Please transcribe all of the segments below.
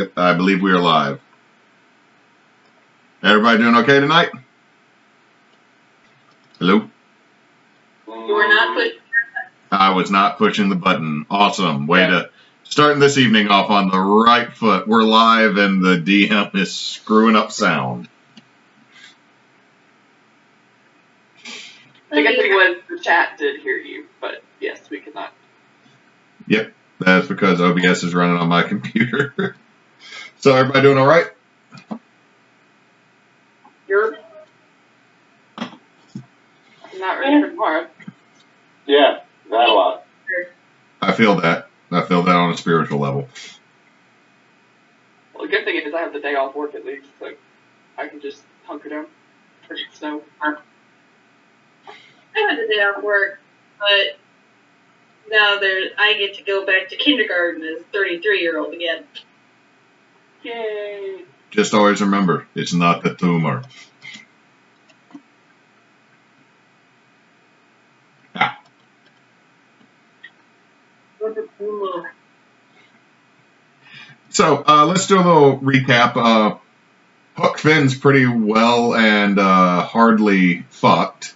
Yep, I believe we are live. Everybody doing okay tonight? Hello? You were not pushing. I was not pushing the button. Awesome. Way to starting this evening off on the right foot. We're live and the DM is screwing up sound. I think it was the chat did hear you, but yes, we could not. Yep, that's because OBS is running on my computer. So everybody doing all right? You're not ready for tomorrow. Yeah, that a lot. I feel that. I feel that on a spiritual level. Well, the good thing is I have the day off work at least, so I can just hunker down for snow. I had the day off work, but now I get to go back to kindergarten as 33-year-old again. Yay! Just always remember, it's not the tumor. So let's do a little recap. Huck Finn's pretty well and hardly fucked,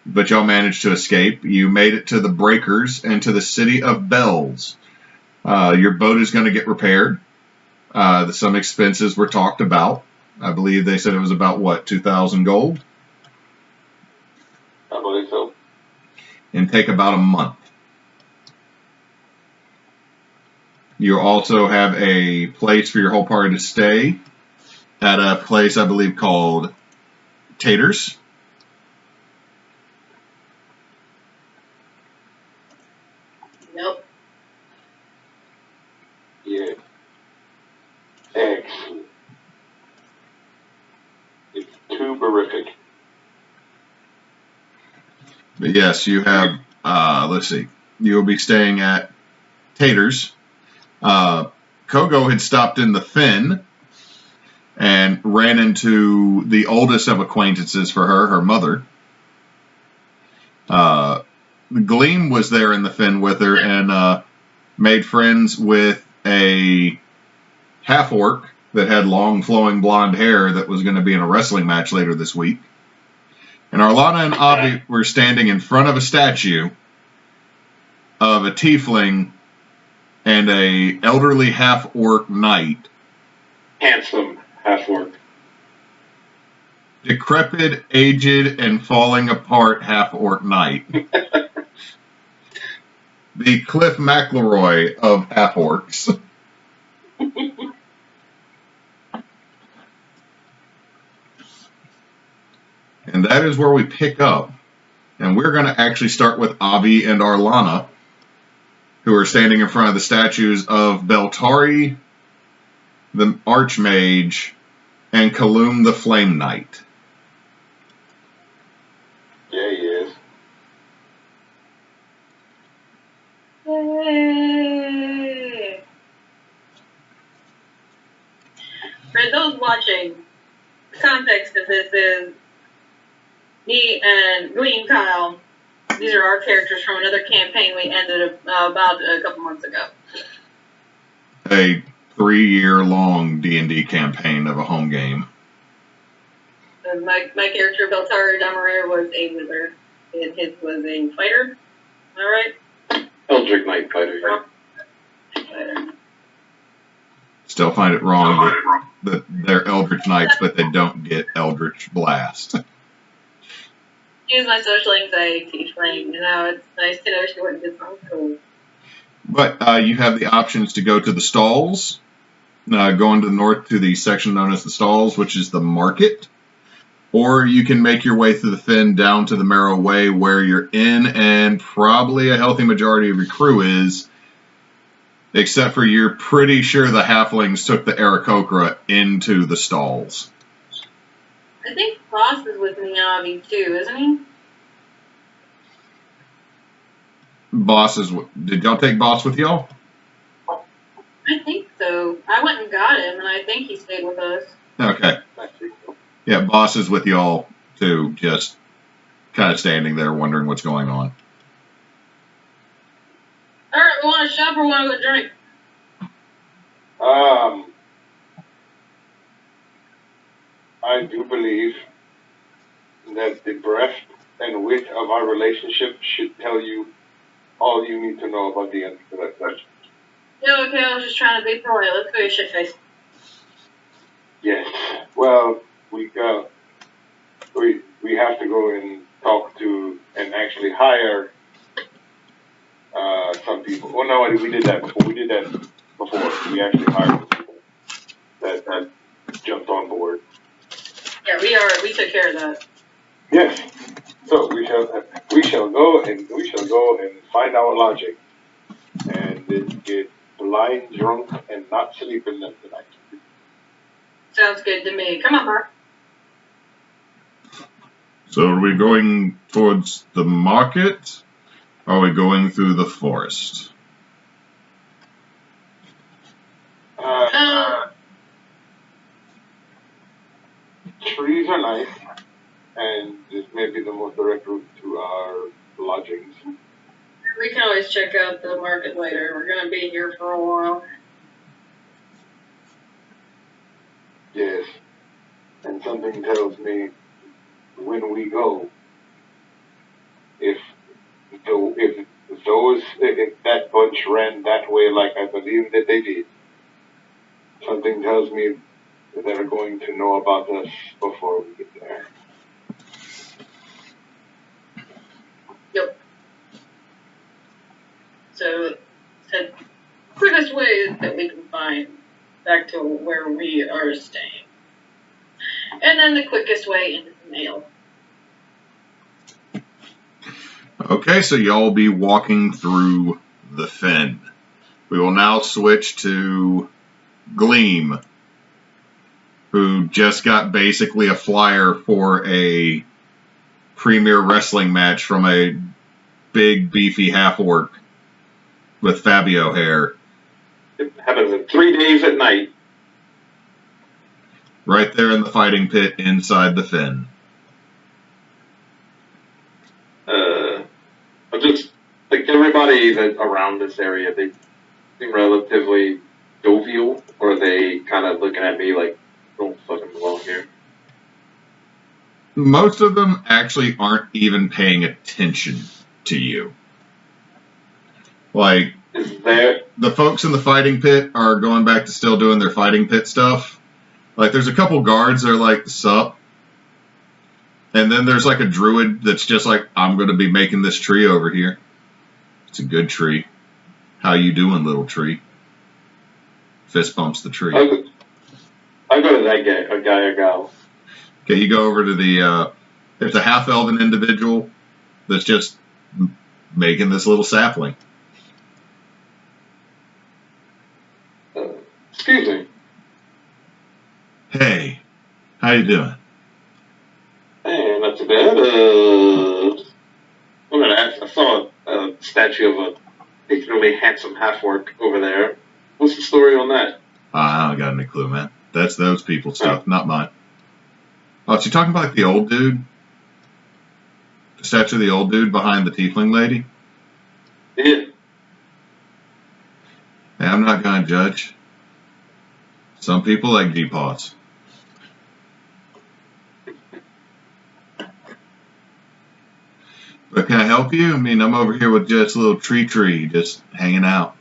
but y'all managed to escape. You made it to the Breakers and to the City of Bells. Your boat is going to get repaired. Some expenses were talked about. I believe they said it was about, what, 2,000 gold? I believe so. And take about a month. You also have a place for your whole party to stay at a place, I believe, called Taters. Nope. Yeah. Excellent. It's too terrific. But yes, you have, let's see, you will be staying at Taters. Kogo had stopped in the Finn and ran into the oldest of acquaintances for her, her mother. Gleam was there in the Finn with her and made friends with a half-orc that had long flowing blonde hair that was going to be in a wrestling match later this week. And Arlana and Avi were standing in front of a statue of a tiefling and a elderly half-orc knight. Handsome half-orc. Decrepit, aged, and falling apart half-orc knight. The Cliff McElroy of half-orcs. And that is where we pick up. And we're going to actually start with Avi and Arlana, who are standing in front of the statues of Tori, the Archmage, and Kaloum the Flame Knight. Yeah, he is. Yay! For those watching, the context of this is me and Gleam Kyle. These are our characters from another campaign we ended about a couple months ago. A 3-year-long D&D campaign of a home game. My character, Beltari Damarir, was a wizard, and his was a fighter. Am I right? Eldritch Knight Fighter, yeah. Fighter. Still find it wrong that they're Eldritch Knights, but they don't get Eldritch Blast. She was my social anxiety flame, you know, it's nice to know she went and did something cool. But you have the options to go to the stalls, going to the north to the section known as the stalls, which is the market. Or you can make your way through the Finn down to the Miro Way, where you're in, and probably a healthy majority of your crew is, except for you're pretty sure the halflings took the Aarakocra into the stalls. I think Boss is with Miyavi too, isn't he? Boss is. Did y'all take Boss with y'all? I think so. I went and got him, and I think he stayed with us. Okay. Yeah, Boss is with y'all too, just kind of standing there wondering what's going on. Alright, we want to shop or want to go drink? I do believe that the breadth and width of our relationship should tell you all you need to know about the answer to that question. Yeah, okay, I was just trying to be polite. Let's go, you shit face. Yes. Well, we have to go and talk to and actually hire some people. Well, no, we did that before. We actually hired some people that jumped on board. Yeah, we took care of that. Yes. So we shall go and find our lodging and then get blind drunk and not sleep in them tonight. Sounds good to me. Come on, Mark. So are we going towards the market? Or are we going through the forest? Trees are nice, and this may be the most direct route to our lodgings. We can always check out the market later. We're going to be here for a while. Yes. And something tells me when we go, if that bunch ran that way like I believe that they did, something tells me that they're going to know about us before we get there. Yep. So, the quickest way that we can find back to where we are staying. And then the quickest way into the mail. Okay, so y'all will be walking through the fen. We will now switch to Gleam, who just got basically a flyer for a premier wrestling match from a big, beefy half-orc with Fabio hair. It happens in 3 days at night. Right there in the fighting pit inside the fen. Just like everybody that around this area, they seem relatively jovial, or are they kind of looking at me like, don't fucking belong here? Most of them actually aren't even paying attention to you. Like, the folks in the fighting pit are going back to still doing their fighting pit stuff. Like, there's a couple guards that are like, sup? And then there's like a druid that's just like, I'm going to be making this tree over here. It's a good tree. How you doing, little tree? Fist bumps the tree. I go to that guy or gal. Okay, you go over to there's a half-elven individual that's just making this little sapling. Excuse me. Hey, how you doing? Hey, not too bad. I'm gonna ask. I saw a statue of a particularly handsome half-orc over there. What's the story on that? I don't got any clue, man. That's those people's stuff, not mine. Oh, so you talking about like the old dude? The statue of the old dude behind the tiefling lady? Yeah. Hey, I'm not gonna judge. Some people like G-Pods. But can I help you? I mean, I'm over here with just a little tree, just hanging out.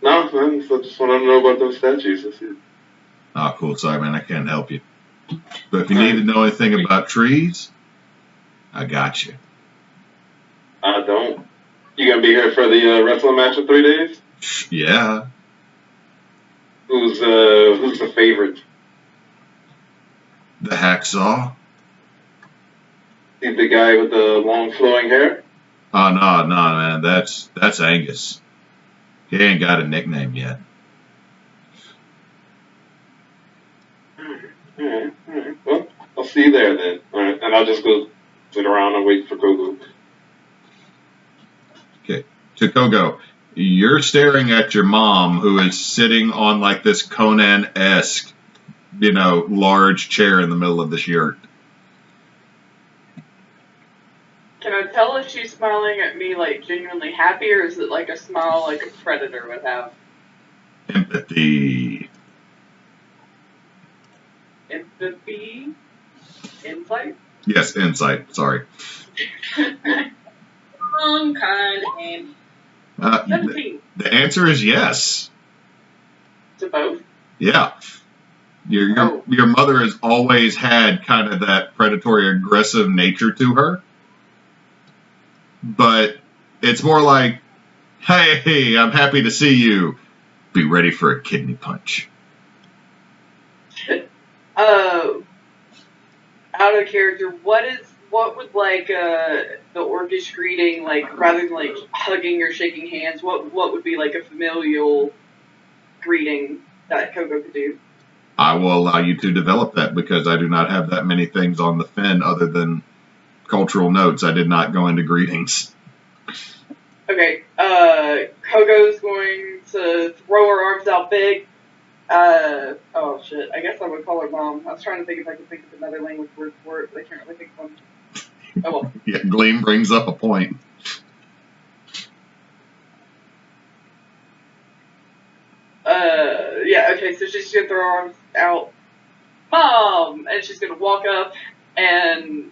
No, man, I just want to know about those statues. That's it. Oh, cool. Sorry, man, I can't help you. But if you need to know anything about trees, I got you. I don't. You gonna be here for the wrestling match in 3 days? Yeah. Who's the favorite? The hacksaw? He's the guy with the long flowing hair? Oh, no, man. That's Angus. He ain't got a nickname yet. Alright. Well, I'll see you there then. Alright, and I'll just go sit around and wait for Kogo. Okay. To Kogo, you're staring at your mom, who is sitting on like this Conan-esque, large chair in the middle of this yurt. Can I tell if she's smiling at me like genuinely happy, or is it like a smile like a predator would have? Empathy. Empathy? Insight? Yes, insight. Sorry. Wrong kind of game. 17. The answer is yes. To both? Yeah. Your mother has always had kind of that predatory aggressive nature to her. But it's more like, hey, I'm happy to see you. Be ready for a kidney punch. Out of character, what would like the orcish greeting, like rather than like hugging or shaking hands, what would be like a familial greeting that Kogo could do? I will allow you to develop that because I do not have that many things on the fin other than cultural notes. I did not go into greetings. Okay, Kogo's going to throw her arms out big. Oh shit, I guess I would call her mom. I was trying to think if I could think of another language word for it, but I can't really think of one. Oh well. Yeah, Gleam brings up a point. Yeah, okay, so she's gonna throw her arms out. Mom! And she's gonna walk up, and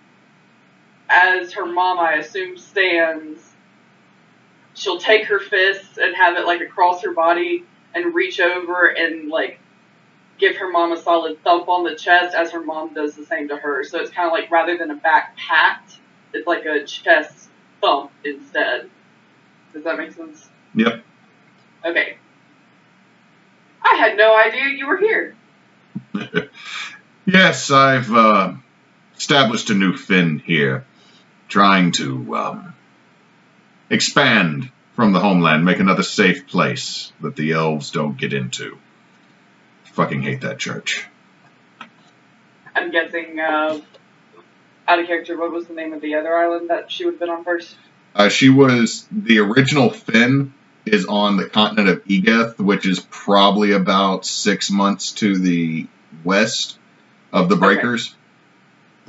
as her mom, I assume, stands, she'll take her fists and have it like across her body and reach over and like give her mom a solid thump on the chest as her mom does the same to her. So it's kind of like rather than a back pat, it's like a chest thump instead. Does that make sense? Yep. Okay. I had no idea you were here. Yes, I've established a new fin here, trying to expand from the homeland, make another safe place that the elves don't get into. Fucking hate that church. I'm guessing, out of character, what was the name of the other island that she would have been on first? The original fin is on the continent of Egeth, which is probably about 6 months to the west of the Breakers.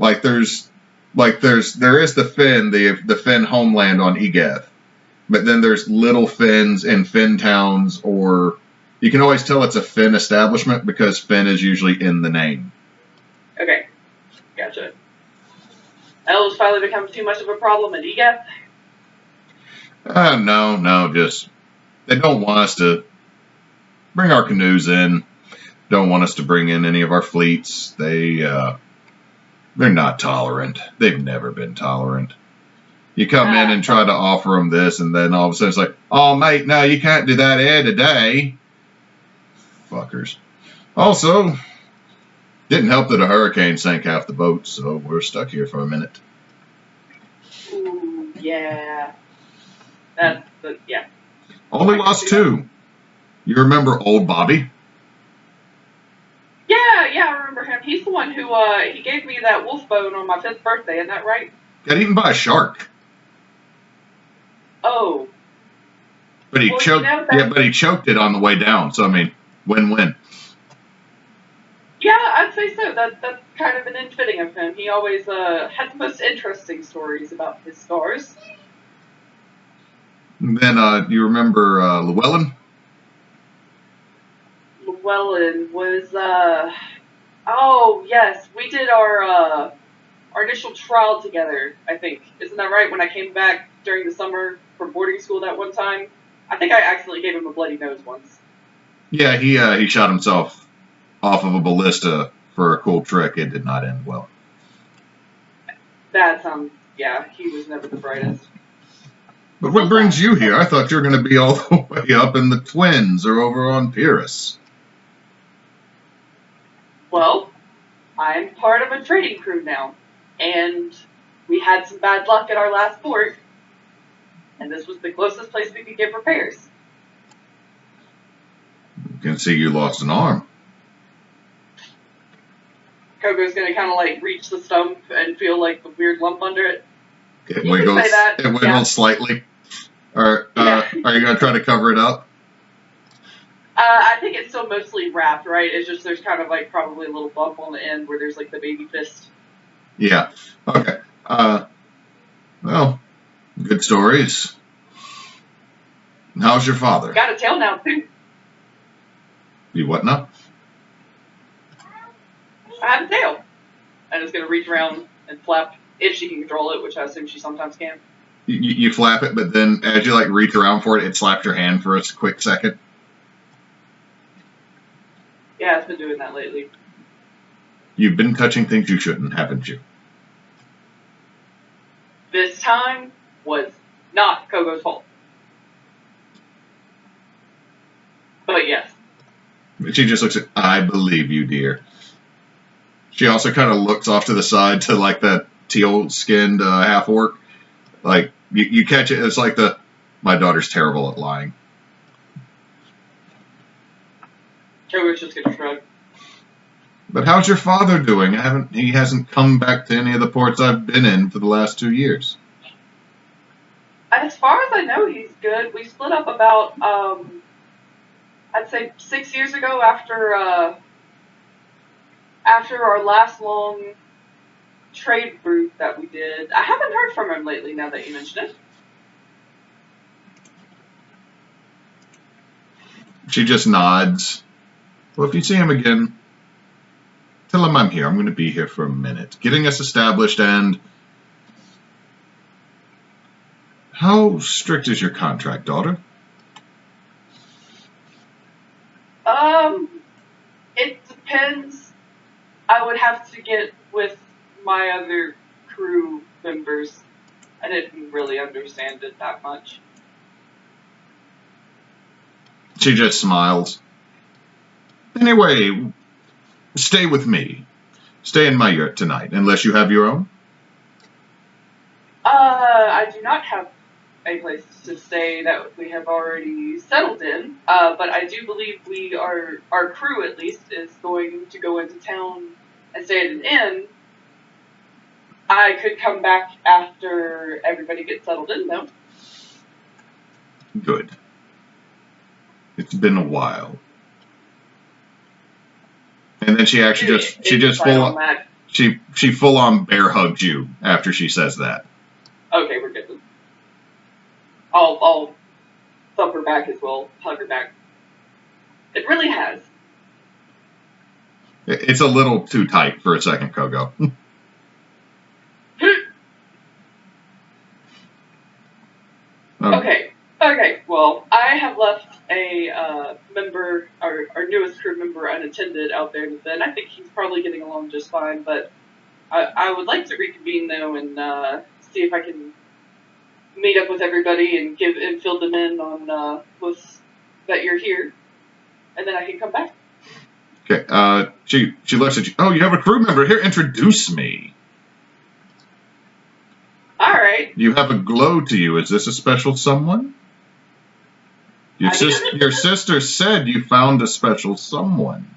Okay. There is the fin, the fin homeland on Egeth, but then there's little fins and fin towns, or you can always tell it's a fin establishment because fin is usually in the name. Okay, gotcha. Elves finally become too much of a problem at Egeth? No, just they don't want us to bring our canoes in. Don't want us to bring in any of our fleets. They're not tolerant. They've never been tolerant. You come in and try to offer them this, and then all of a sudden it's like, oh, mate, no, you can't do that here today. Fuckers. Also, didn't help that a hurricane sank half the boat, so we're stuck here for a minute. Ooh, yeah. Yeah. Only lost 2. You remember old Bobby? Yeah, I remember him. He's the one who, he gave me that wolf bone on my 5th birthday, isn't that right? Got eaten by a shark. Oh. But he choked. But he choked it on the way down. So I mean, win-win. Yeah, I'd say so. That's kind of an infitting of him. He always had the most interesting stories about his scars. And then you remember Llewellyn? Llewellyn was oh yes, we did our initial trial together, I think. Isn't that right? When I came back during the summer from boarding school that one time, I think I accidentally gave him a bloody nose once. Yeah, he shot himself off of a ballista for a cool trick. It did not end well. That sounds, yeah, he was never the brightest. But what brings you here? I thought you were going to be all the way up in the Twins or over on Pyrrhus. Well, I'm part of a trading crew now, and we had some bad luck at our last port, and this was the closest place we could get repairs. You can see you lost an arm. Kogo's gonna kind of like reach the stump and feel like the weird lump under it. It wiggles. It wiggles slightly. Or are you gonna try to cover it up? I think it's still mostly wrapped, right? It's just there's kind of like probably a little bump on the end where there's like the baby fist. Yeah. Okay. Well, good stories. How's your father? Got a tail now too. You what now? I have a tail. And it's going to reach around and flap, if she can control it, which I assume she sometimes can. You flap it, but then as you reach around for it, it slaps your hand for a quick second. Yeah, it's been doing that lately. You've been touching things you shouldn't, haven't you? This time was not Kogo's fault. But yes. She just looks at, I believe you, dear. She also kind of looks off to the side to that teal-skinned half-orc. You catch it, it's my daughter's terrible at lying. Kogo's just gonna shrug. But how's your father doing? He hasn't come back to any of the ports I've been in for the last 2 years. As far as I know, he's good. We split up about, I'd say 6 years ago after our last long trade route that we did. I haven't heard from him lately now that you mention it. She just nods. Well, if you see him again, tell him I'm here. I'm going to be here for a minute. Getting us established and... How strict is your contract, daughter? It depends. I would have to get with my other crew members. I didn't really understand it that much. She just smiles. Anyway, stay with me. Stay in my yurt tonight, unless you have your own. I do not have a place to stay that we have already settled in, but I do believe our crew at least, is going to go into town and stay at an inn. I could come back after everybody gets settled in, though. Good. It's been a while. And then she actually she full on bear hugs you after she says that. Okay, we're good. I'll thump her back as well, hug her back. It really has. It's a little too tight for a second, Kogo. Okay, well, I have left a member, our newest crew member, unattended out there in the den. I think he's probably getting along just fine, but I would like to reconvene, though, and see if I can meet up with everybody and fill them in on that you're here, and then I can come back. Okay, she looks at you. Oh, you have a crew member here. Introduce me. All right. You have a glow to you. Is this a special someone? Your sister said you found a special someone.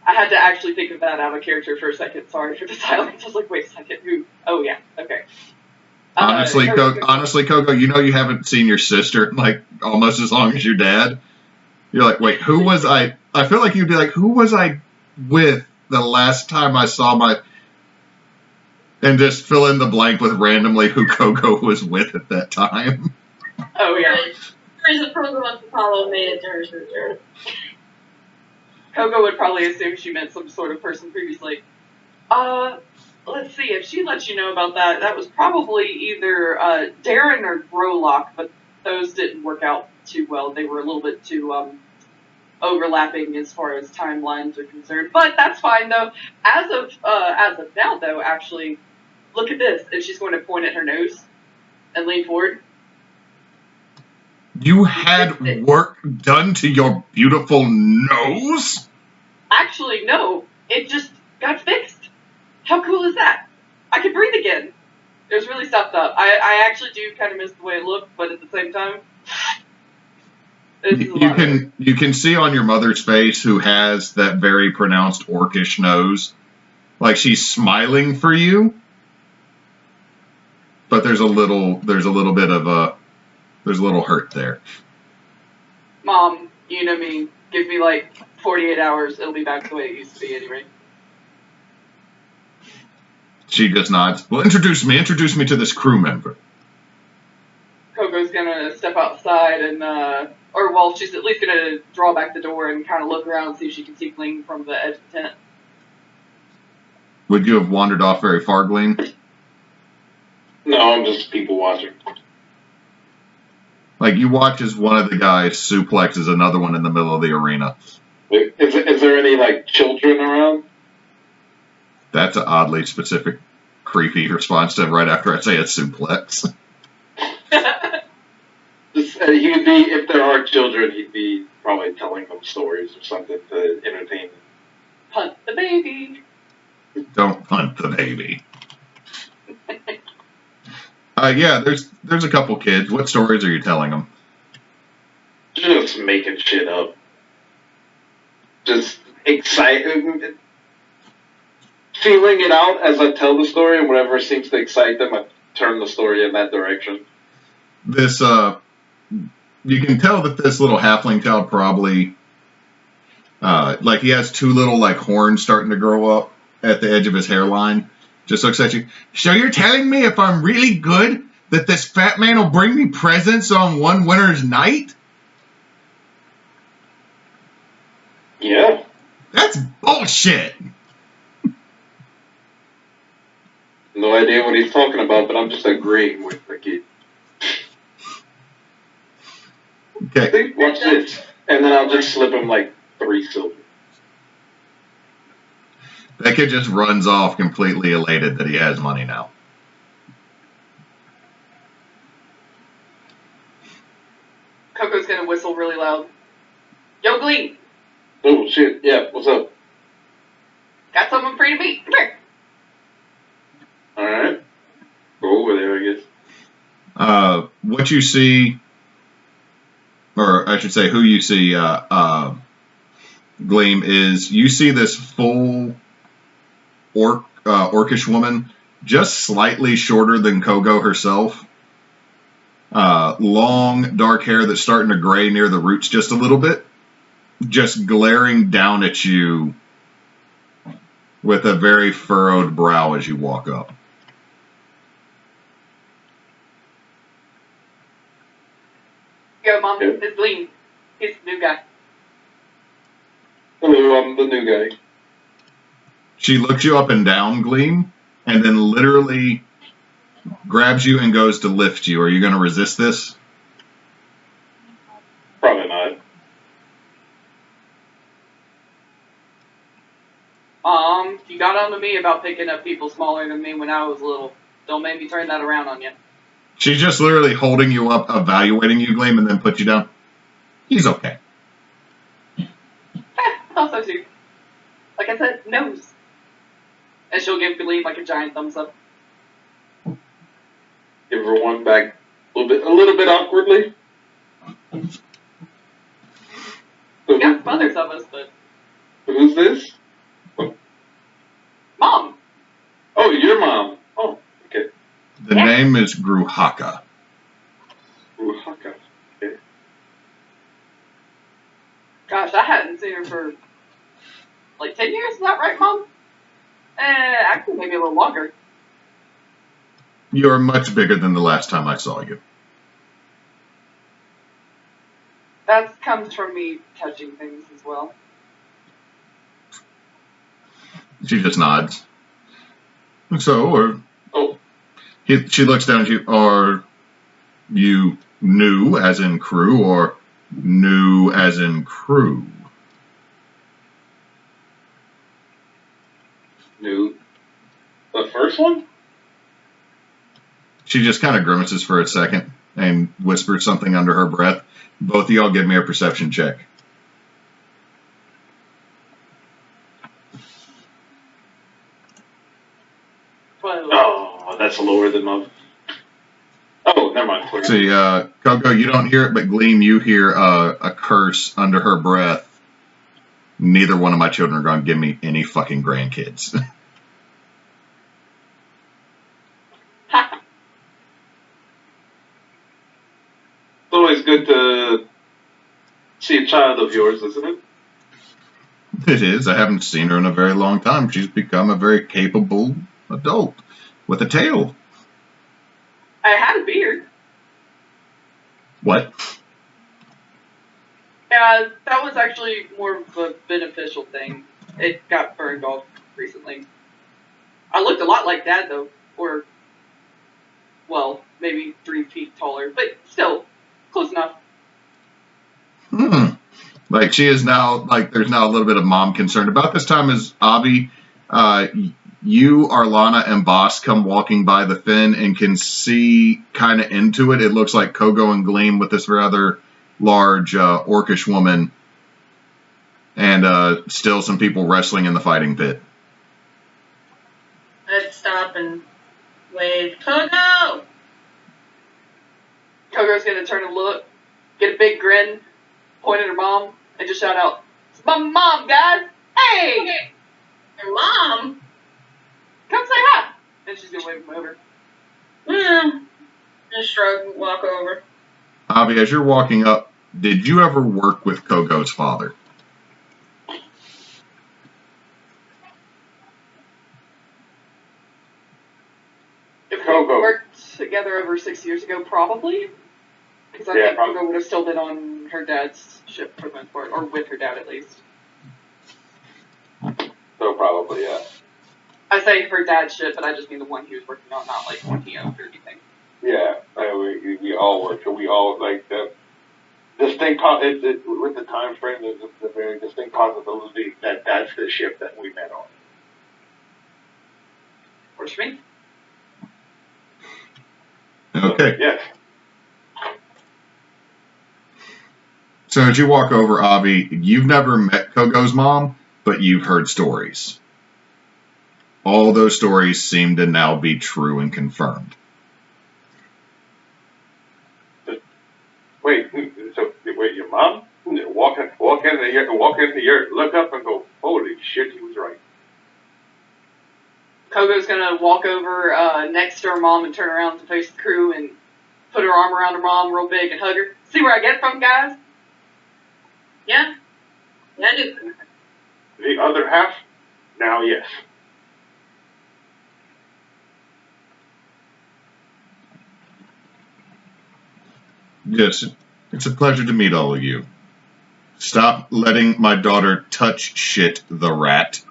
I had to actually think of that out of character for a second. Sorry for the silence. I was like, wait a second. Who? Oh, yeah. Okay. Honestly, Kogo, you know you haven't seen your sister almost as long as your dad. You're like, wait, who was I? I feel like you'd be like, who was I with the last time I saw my... And just fill in the blank with randomly who Kogo was with at that time. Oh, yeah. There's a Kogo once Apollo made it to her sister. Kogo would probably assume she meant some sort of person previously. Let's see, if she lets you know about that, that was probably either Darren or Growlock, but those didn't work out too well. They were a little bit too overlapping as far as timelines are concerned. But that's fine, though. As of now, though, actually, look at this. And she's going to point at her nose and lean forward. You had work done to your beautiful nose? Actually, no. It just got fixed. How cool is that? I can breathe again. It was really stuffed up. I actually do kind of miss the way it looked, but at the same time, you can see on your mother's face, who has that very pronounced orcish nose, like she's smiling for you, but there's a little bit of there's a little hurt there. Mom, you know me. Give me 48 hours. It'll be back the way it used to be anyway. She just nods. Well, introduce me to this crew member. Kogo's gonna step outside and, or or well, she's at least gonna draw back the door and kind of look around and see if she can see Gleam from the edge of the tent. Would you have wandered off very far, Gleam? No, I'm just people watching. Like, you watch as one of the guys suplexes another one in the middle of the arena. Is there any, like, children around? That's an oddly specific, creepy response to right after I say a suplex. He would be, if there are children, he'd be probably telling them stories or something to entertain them. Hunt the baby. Don't hunt the baby. Yeah, there's a couple kids. What stories are you telling them? Just making shit up. Just feeling it out as I tell the story, and whatever seems to excite them, I turn the story in that direction. This, you can tell that this little halfling child probably, like he has two little, like, horns starting to grow up at the edge of his hairline. Just looks at you. So you're telling me if I'm really good that this fat man will bring me presents on one winter's night? Yeah. That's bullshit. No idea what he's talking about, but I'm just agreeing with the kid. Okay. See, watch this. And then I'll just slip him like 3 silver. That kid just runs off completely elated that he has money now. Coco's gonna whistle really loud. Yo, Gleam! Oh shit, yeah, what's up? Got someone free to meet. Come here. Alright. Go over there, I guess. What you see, or I should say who you see, Gleam, is you see this full orcish woman, just slightly shorter than Kogo herself. Long, dark hair that's starting to gray near the roots just a little bit. Just glaring down at you with a very furrowed brow as you walk up. Yo, Mom, it's Gleam. He's the new guy. Hello, I'm the new guy. She looks you up and down, Gleam, and then literally grabs you and goes to lift you. Are you going to resist this? Probably not. You got on to me about picking up people smaller than me when I was little. Don't make me turn that around on you. She's just literally holding you up, evaluating you, Gleam, and then puts you down. He's okay. I thought so too. Like I said, nose. And she'll give Gleam like a giant thumbs up. Give her one back a little bit awkwardly. We got mothers of us, but... Who's this? Mom! Oh, your mom. Oh, okay. The name is Gruhaka. Gruhaka. Okay. Gosh, I hadn't seen her for like 10 years. Is that right, Mom? Actually, maybe a little longer. You are much bigger than the last time I saw you. That comes from me touching things as well. She just nods. So, she looks down at you. Are you new, as in crew, or new, as in crew? New. The first one? She just kind of grimaces for a second and whispers something under her breath. Both of y'all give me a perception check. Oh, that's lower than mine. Oh, never mind. See, Kogo, you don't hear it, but Gleam, you hear a curse under her breath. Neither one of my children are going to give me any fucking grandkids. It's always good to see a child of yours, isn't it? It is. I haven't seen her in a very long time. She's become a very capable adult with a tail. I had a beard. What? Yeah, that was actually more of a beneficial thing. It got burned off recently. I looked a lot like Dad, though. Or, well, maybe 3 feet taller. But still, close enough. Like, she is now, like, there's now a little bit of mom concern. About this time as Avi, you, Arlana, and Boss come walking by the fin and can see kind of into it. It looks like Kogo and Gleam with this rather large orcish woman, and still some people wrestling in the fighting pit. I'd stop and wave, Kogo! Kogo's gonna turn and look, get a big grin, point at her mom, and just shout out, "It's my mom, guys! Hey! Your mom? Come say hi!" And she's gonna wave him over. Just shrug and walk over. Avi, as you're walking up, did you ever work with Kogo's father? If we Kogo. worked together over 6 years ago, probably. Because I Yeah, think probably. Kogo would have still been on her dad's ship for the most part, or with her dad at least. So probably, yeah. I say her dad's ship, but I just mean the one he was working on, not like one he owned or anything. Yeah, we all work, so we all, like, the distinct, with the time frame, there's a very distinct possibility that that's the ship that we met on. What do you mean? Okay. Yes. So as you walk over, Avi, you've never met Kogo's mom, but you've heard stories. All those stories seem to now be true and confirmed. Wait, your mom? Walk into here, look up and go, holy shit, he was right. Kogo's gonna walk over next to her mom and turn around to face the crew and put her arm around her mom real big and hug her. See where I get it from, guys? Yeah? Yeah, I do. The other half? Now, yes. Yes, it's a pleasure to meet all of you. Stop letting my daughter touch shit, the rat.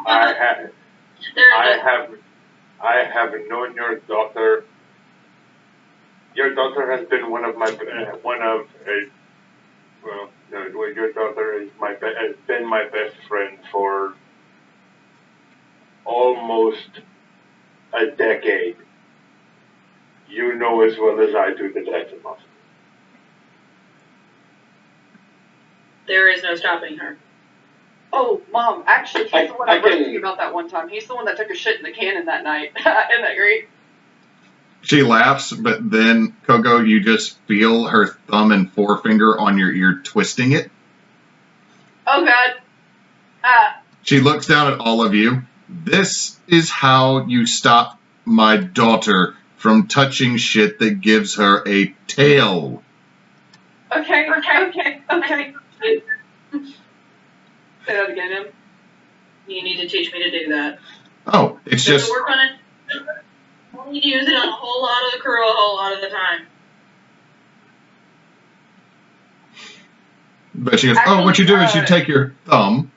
I have known your daughter. Your daughter has been your daughter has been my best friend for almost a decade. You know as well as I do that that's impossible. There is no stopping her. Oh, Mom, actually, he's the one I I wrote can- to you about that one time. He's the one that took a shit in the cannon that night. Isn't that great? She laughs, but then, Kogo, you just feel her thumb and forefinger on your ear twisting it. Oh, God. She looks down at all of you. This is how you stop my daughter from touching shit that gives her a tail. Okay. Say that again, Em. You need to teach me to do that. Oh, it's Does just... it work on it? I need to use it on a whole lot of the crew a whole lot of the time. But she goes, oh, what you do is you take your thumb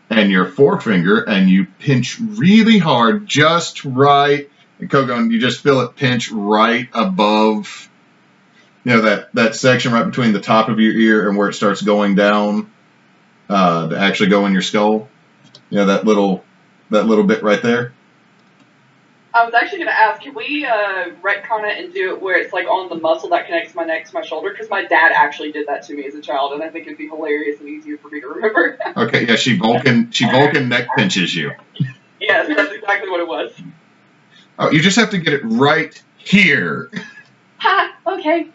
and your forefinger and you pinch really hard, just right. And Kogo, you just feel it pinch right above, that section right between the top of your ear and where it starts going down to actually go in your skull. That little bit right there. I was actually going to ask, can we retcon it and do it where it's like on the muscle that connects my neck to my shoulder? Because my dad actually did that to me as a child, and I think it'd be hilarious and easier for me to remember. Okay, yeah, she Vulcan neck pinches you. Yes, that's exactly what it was. Oh, you just have to get it right here. Ha! Okay,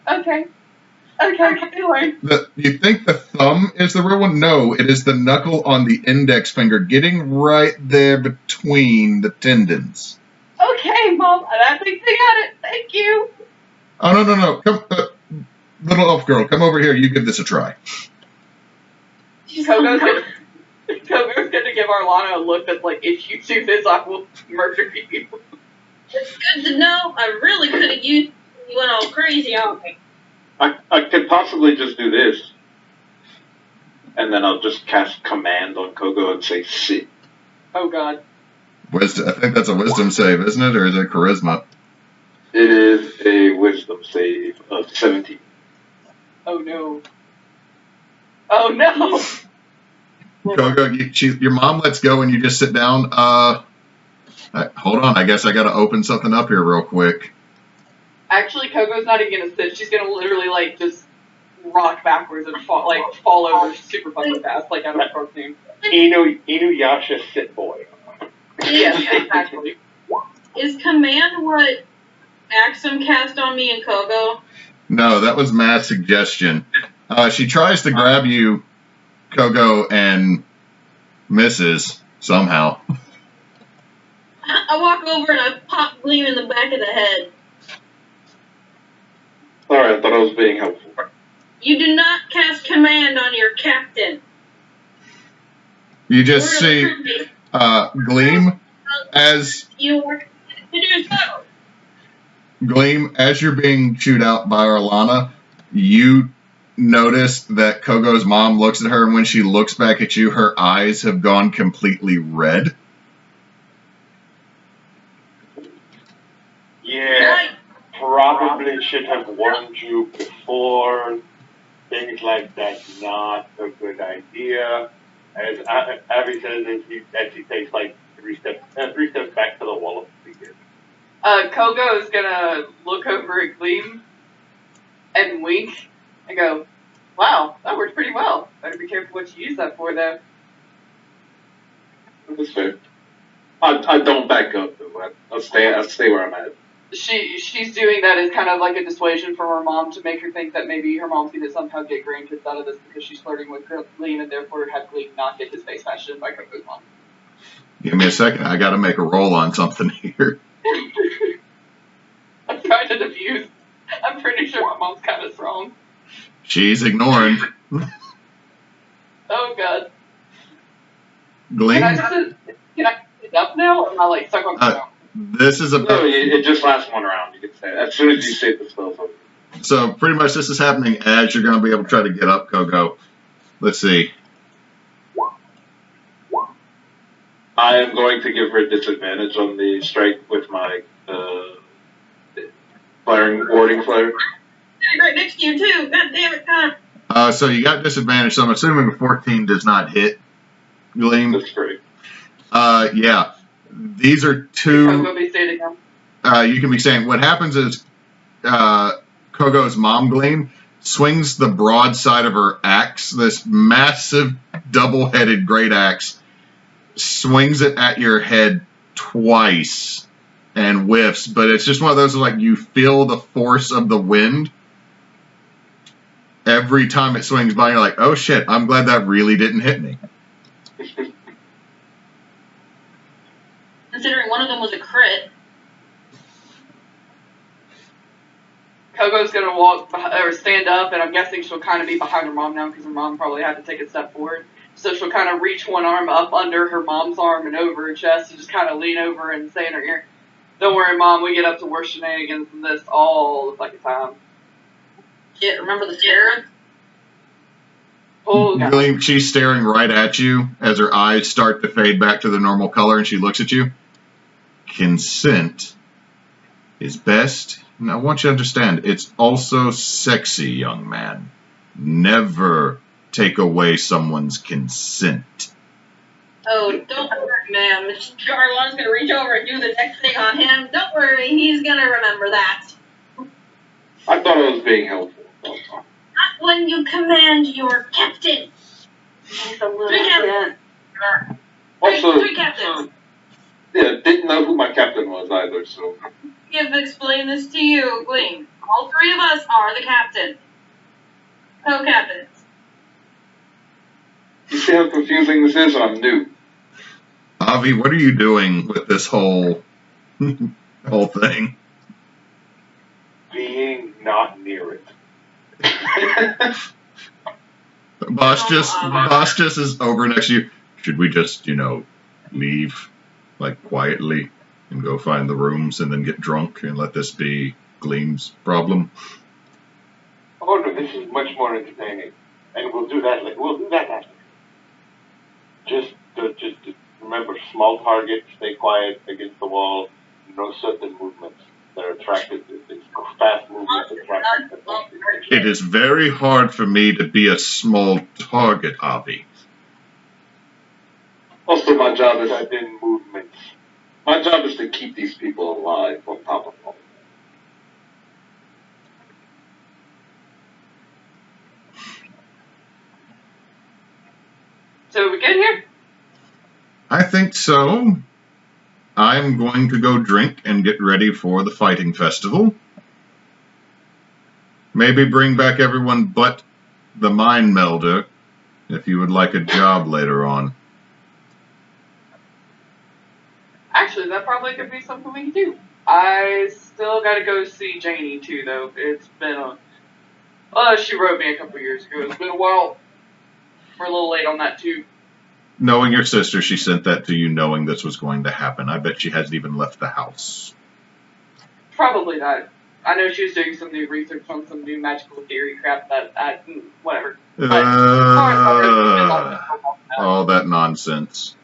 anyway. You think the thumb is the real one? No, it is the knuckle on the index finger, getting right there between the tendons. Okay, Mom, I think they got it. Thank you. Oh, no. Come, little elf girl, come over here. You give this a try. Kogo's gonna give Arlana a look that's like, if you do this, I will murder you. It's good to know. I really could have used you went all crazy on me. I could possibly just do this. and then I'll just cast command on Kogo and say sit. Oh god. Wisdom. I think that's a wisdom save, isn't it, or is it charisma? It is a wisdom save of 17. Oh no. Oh no. Kogo, your mom lets go and you just sit down. Hold on. I guess I got to open something up here real quick. Actually, Kogo's not even gonna sit. She's gonna literally like just rock backwards and fall over super fucking fast, like out of a cartoon. Inuyasha sit boy. Yes, exactly. Is command what Axum cast on me and Kogo? No, that was Matt's suggestion. She tries to grab you, Kogo, and misses somehow. I walk over and I pop Gleam in the back of the head. Sorry, I thought I was being helpful. You do not cast command on your captain. You just see Gleam as You are to do so. Gleam, as you're being chewed out by Arlana, you notice that Kogo's mom looks at her, and when she looks back at you, her eyes have gone completely red. Yeah, probably should have warned you before. Things like that's not a good idea. As Abby says, as he takes like three steps back to the wall of the figure. Kogo is gonna look over at Gleam and wink and go, "Wow, that worked pretty well. Better be careful what you use that for, though." That's fair. I don't back up though. I'll stay where I'm at. She's doing that as kind of like a dissuasion from her mom to make her think that maybe her mom's going to somehow get grandkids out of this because she's flirting with Gleam and therefore have Gleam not get his face smashed in by Kogo's mom. Give me a second. I got to make a roll on something here. I'm trying to diffuse. I'm pretty sure my mom's kind of strong. She's ignoring. Oh god. Gleam? Can I sit up now or am I like stuck on the ground? This is No, it just lasts one round. You can say as soon as you say the spell. So pretty much this is happening as you're going to be able to try to get up, Kogo. Let's see. I am going to give her disadvantage on the strike with my warding flare. Right next to you too. God damn it, Connor. So you got disadvantage, so I'm assuming a 14 does not hit, Gleam. That's great. Yeah. These are two. Kogo be stating them. You can be saying what happens is Kogo's mom, Gleam, swings the broadside of her axe, this massive double-headed great axe, swings it at your head twice and whiffs, but it's just one of those like you feel the force of the wind every time it swings by. You're like, oh shit, I'm glad that really didn't hit me. Considering one of them was a crit. Kogo's gonna walk or stand up, and I'm guessing she'll kind of be behind her mom now because her mom probably had to take a step forward. So she'll kind of reach one arm up under her mom's arm and over her chest and just kind of lean over and say in her ear, "Don't worry, Mom, we get up to worse shenanigans than this all the fucking time." Shit, remember the terror? Oh, God. Gleam, she's staring right at you as her eyes start to fade back to the normal color, and she looks at you. Consent is best. And I want you to understand, it's also sexy, young man. Never take away someone's consent. Oh, don't worry, ma'am. Arlana's gonna reach over and do the next thing on him. Don't worry, he's gonna remember that. I thought I was being helpful. Not when you command your captain. Three captains. Also, Three captains. yeah, didn't know who my captain was either, so. I've explained this to you, Gleam. All three of us are the captain. Co-captains. You see how confusing this is? I'm new. Avi, what are you doing with this whole thing? Being not near it. Boss just is over next to you. Should we just, leave, like, quietly and go find the rooms and then get drunk and let this be Gleam's problem? Oh no, this is much more entertaining. And we'll do that. We'll do that after. Just remember, small target, stay quiet against the wall. No sudden movements. They're attracted. It's fast movements attracted. It is very hard for me to be a small target, Avi. Also, my job is sudden movements. to keep these people alive on top of all. So we good here? I think so. I'm going to go drink and get ready for the fighting festival. Maybe bring back everyone but the Mind Melder if you would like a job later on. Actually, that probably could be something we can do. I still gotta go see Janie too, though. It's been she wrote me a couple years ago. It's been a while. We're a little late on that too. Knowing your sister, she sent that to you knowing this was going to happen. I bet she hasn't even left the house. Probably not. I know she was doing some new research on some new magical theory crap that whatever. All that nonsense.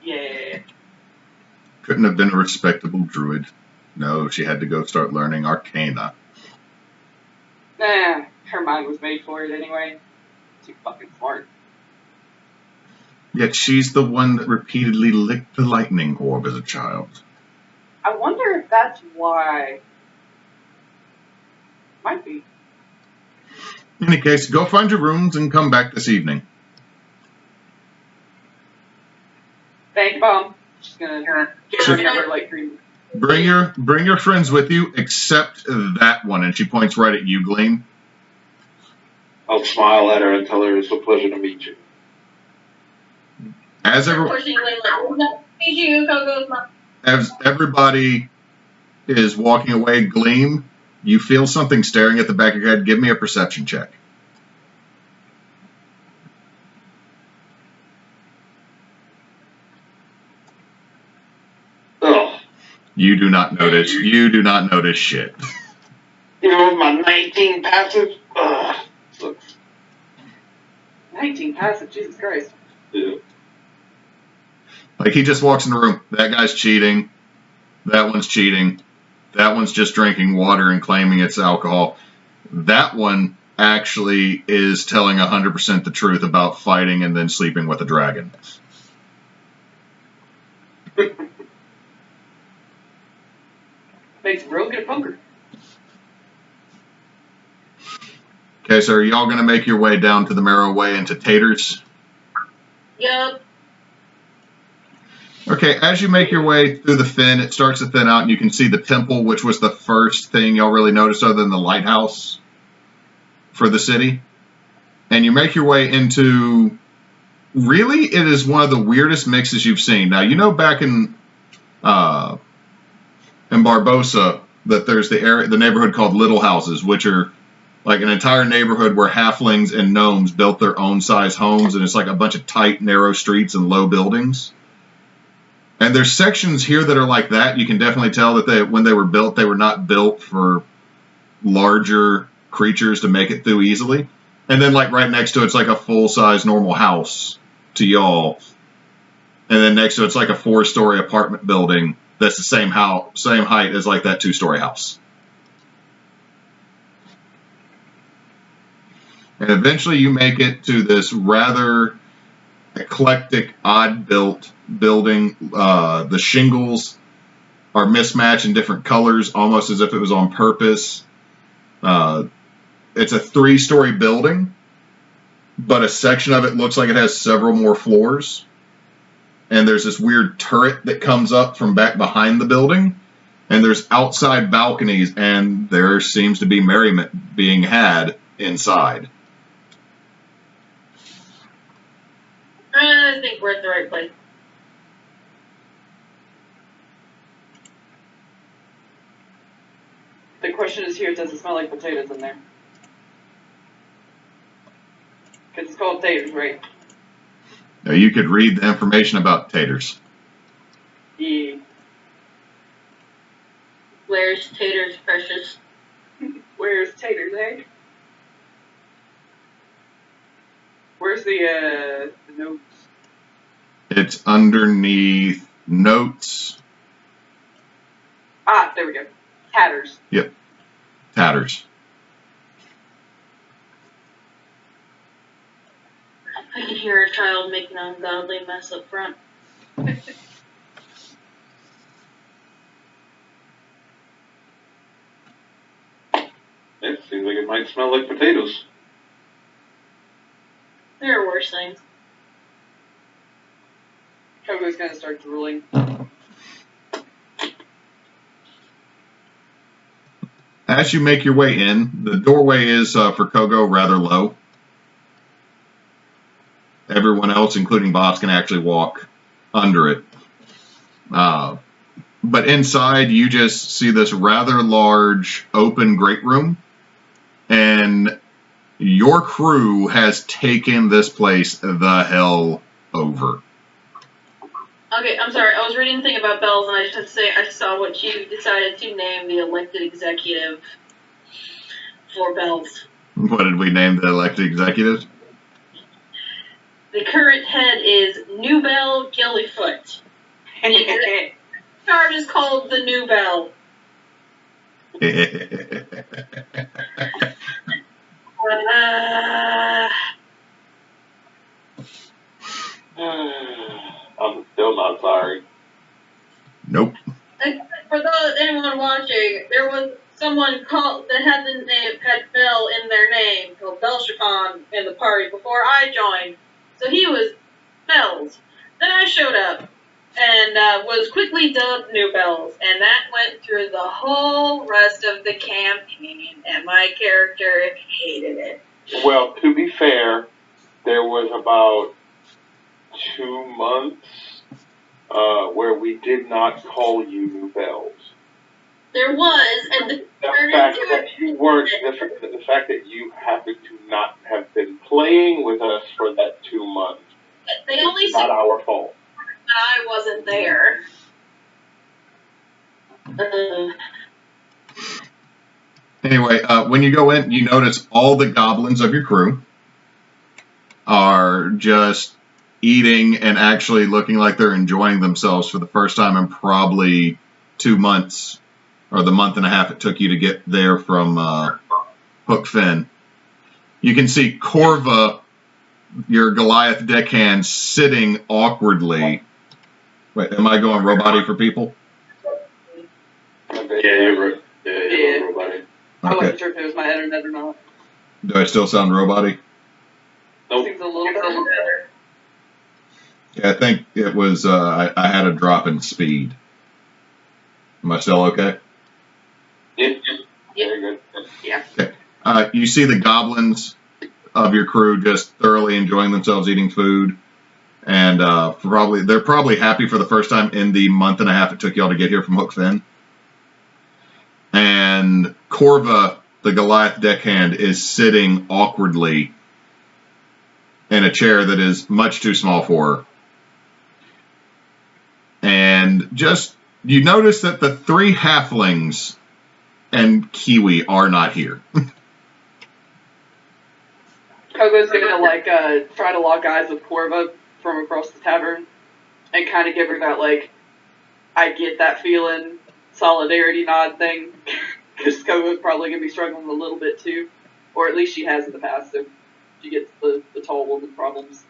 Yeah. Couldn't have been a respectable druid. No, she had to go start learning arcana. Nah, her mind was made for it anyway. Too fucking smart. Yet she's the one that repeatedly licked the lightning orb as a child. I wonder if that's why. Might be. In any case, go find your rooms and come back this evening. Thank you, Mom. Just gonna get her number like green. Bring your friends with you, except that one. And she points right at you, Gleam. I'll smile at her and tell her it's a pleasure to meet you. As everybody is walking away, Gleam, you feel something staring at the back of your head. Give me a perception check. Ugh. You do not notice. You do not notice shit. You know, my 19 passive. Ugh. 19 passive, Jesus Christ. Yeah. Like, he just walks in the room. That guy's cheating. That one's cheating. That one's just drinking water and claiming it's alcohol. That one actually is telling 100% the truth about fighting and then sleeping with a dragon. Makes real good poker. Okay, so are y'all going to make your way down to the Miro Way into Taters? Yup. Okay, as you make your way through the Fen, it starts to thin out, and you can see the temple, which was the first thing y'all really noticed other than the lighthouse for the city. And you make your way into... Really, it is one of the weirdest mixes you've seen. Now, you know back in Barbosa that there's the neighborhood called Little Houses, which are like an entire neighborhood where halflings and gnomes built their own size homes, and it's like a bunch of tight, narrow streets and low buildings. And there's sections here that are like that. You can definitely tell that when they were built, they were not built for larger creatures to make it through easily. And then like right next to it's like a full-size normal house to y'all. And then next to it's like a 4-story apartment building that's the same height as like that 2-story house. And eventually you make it to this rather eclectic, odd-built building. The shingles are mismatched in different colors, almost as if it was on purpose. It's a 3-story building, but a section of it looks like it has several more floors. And there's this weird turret that comes up from back behind the building. And there's outside balconies, and there seems to be merriment being had inside. I think we're at the right place. The question is here, does it smell like potatoes in there? Because it's called taters, right? Now you could read the information about taters. Yeah. Where's Tater's precious? Where's taters, eh? Where's the notes? It's underneath notes. Ah, there we go. Tatters. Yep. Tatters. I can hear a child making an ungodly mess up front. It seems like it might smell like potatoes. There are worse things. Kogo's gonna start drooling. As you make your way in, the doorway is, for Kogo, rather low. Everyone else, including Boss, can actually walk under it. But inside, you just see this rather large open great room, and your crew has taken this place the hell over. Okay, I'm sorry. I was reading a thing about bells, and I just have to say I saw what you decided to name the elected executive for bells. What did we name the elected executive? The current head is New Bell Gillyfoot. The charge is called the New Bell. I'm still not sorry. Nope. For anyone watching, there was someone called that had the name had Bell in their name called Belshapon in the party before I joined. So he was Bells. Then I showed up and was quickly dubbed New Bells, and that went through the whole rest of the campaign, and my character hated it. Well, to be fair, there was about 2 months where we did not call you New Bells. There was, and The fact that you weren't, the fact that you happened to not have been playing with us for that 2 months, they only it's not said our fault. I wasn't there. Anyway, when you go in, you notice all the goblins of your crew are just eating and actually looking like they're enjoying themselves for the first time in probably 2 months, or the month and a half it took you to get there from Hook Finn. You can see Corva, your Goliath deckhand, sitting awkwardly. Wait, am I going robot-y for people? Yeah, you're right. Yeah, Yeah. you're right. I Okay. wasn't sure if it was my internet or not. Do I still sound robot-y? Nope. Seems a little better. Yeah, I think it was, I had a drop in speed. Am I still okay? Yeah, very good. Yeah. You see the goblins of your crew just thoroughly enjoying themselves eating food. And they're probably happy for the first time in the month and a half it took y'all to get here from Hook Finn. And Corva, the Goliath deckhand, is sitting awkwardly in a chair that is much too small for her. And you notice that the 3 halflings and Kiwi are not here. Kogo's gonna try to lock eyes with Corva from across the tavern and kind of give her that I get that feeling solidarity nod thing, because Kogo's probably gonna be struggling a little bit too, or at least she has in the past. So she gets the tall woman problems.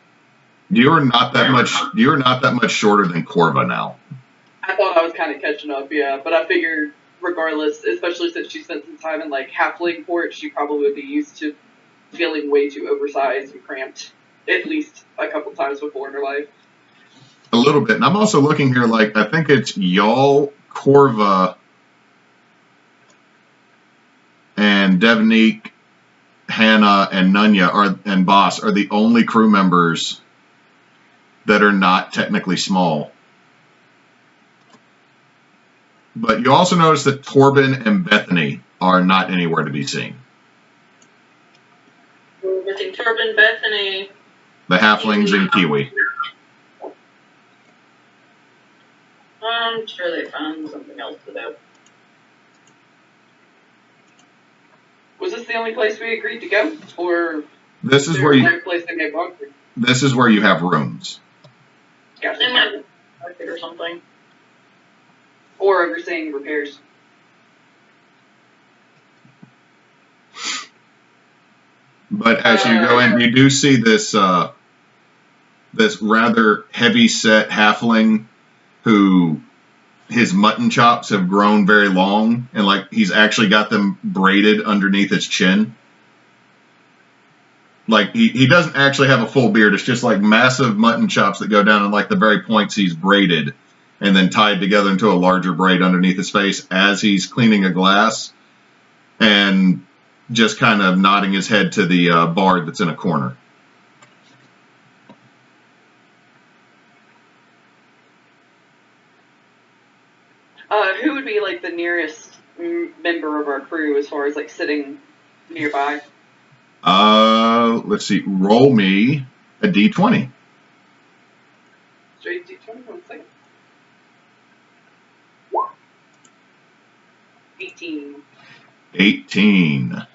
You're not that much shorter than Corva now. I thought I was kind of catching up, yeah, but I figured regardless, especially since she spent some time in halfling port, she probably would be used to feeling way too oversized and cramped, at least a couple times before in her life. A little bit. And I'm also looking here, I think it's y'all, Corva, and Devnik, Hannah, and Nunya and Boss are the only crew members that are not technically small. But you also notice that Torben and Bethany are not anywhere to be seen. Missing Turban, Bethany. The halflings and Kiwi. I'm sure they found something else to do. Was this the only place we agreed to go? Or This is There's where you. another place they may bunker. This is where you have rooms. Gotcha. They might market or something. Or overseeing repairs. But as you go in, you do see this this rather heavy-set halfling who his mutton chops have grown very long, and like he's actually got them braided underneath his chin. Like he doesn't actually have a full beard. It's just like massive mutton chops that go down in like the very points he's braided and then tied together into a larger braid underneath his face as he's cleaning a glass and just kind of nodding his head to the bard that's in a corner. Who would be like the nearest member of our crew as far as like sitting nearby? Let's see. Roll me a d20. Straight D20, 1 second. 18. 18.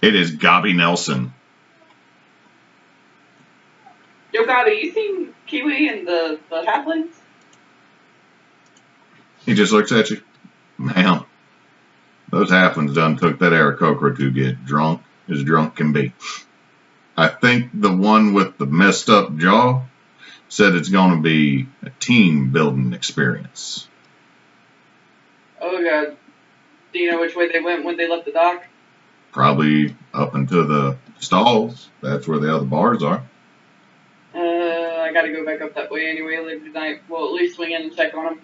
It is Gobby Nelson. Yo, Gabby, you seen Kiwi and the halflings? He just looks at you. Ma'am, those halflings done took that Aarakocra to get drunk as drunk can be. I think the one with the messed up jaw said it's going to be a team building experience. Oh, God. Do you know which way they went when they left the dock? Probably up into the stalls. That's where the other bars are. I gotta go back up that way anyway later tonight. We'll at least swing in and check on them.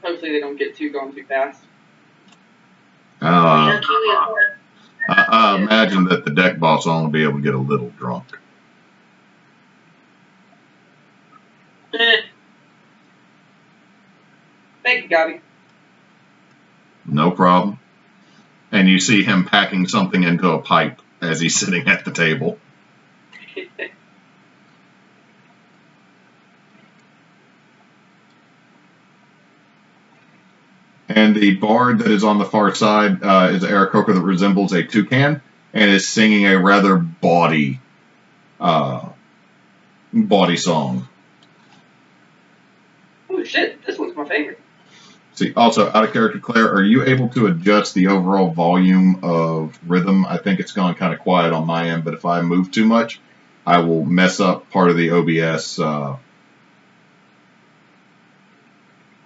Hopefully they don't get gone too fast. I imagine that the deck boss will only be able to get a little drunk. Thank you, Gabby. No problem. And you see him packing something into a pipe as he's sitting at the table. And the bard that is on the far side is an Aarakocra that resembles a toucan and is singing a rather bawdy song. Oh shit, this one's my favorite. See, also, out of character, Claire, are you able to adjust the overall volume of rhythm? I think it's gone kind of quiet on my end, but if I move too much, I will mess up part of the OBS.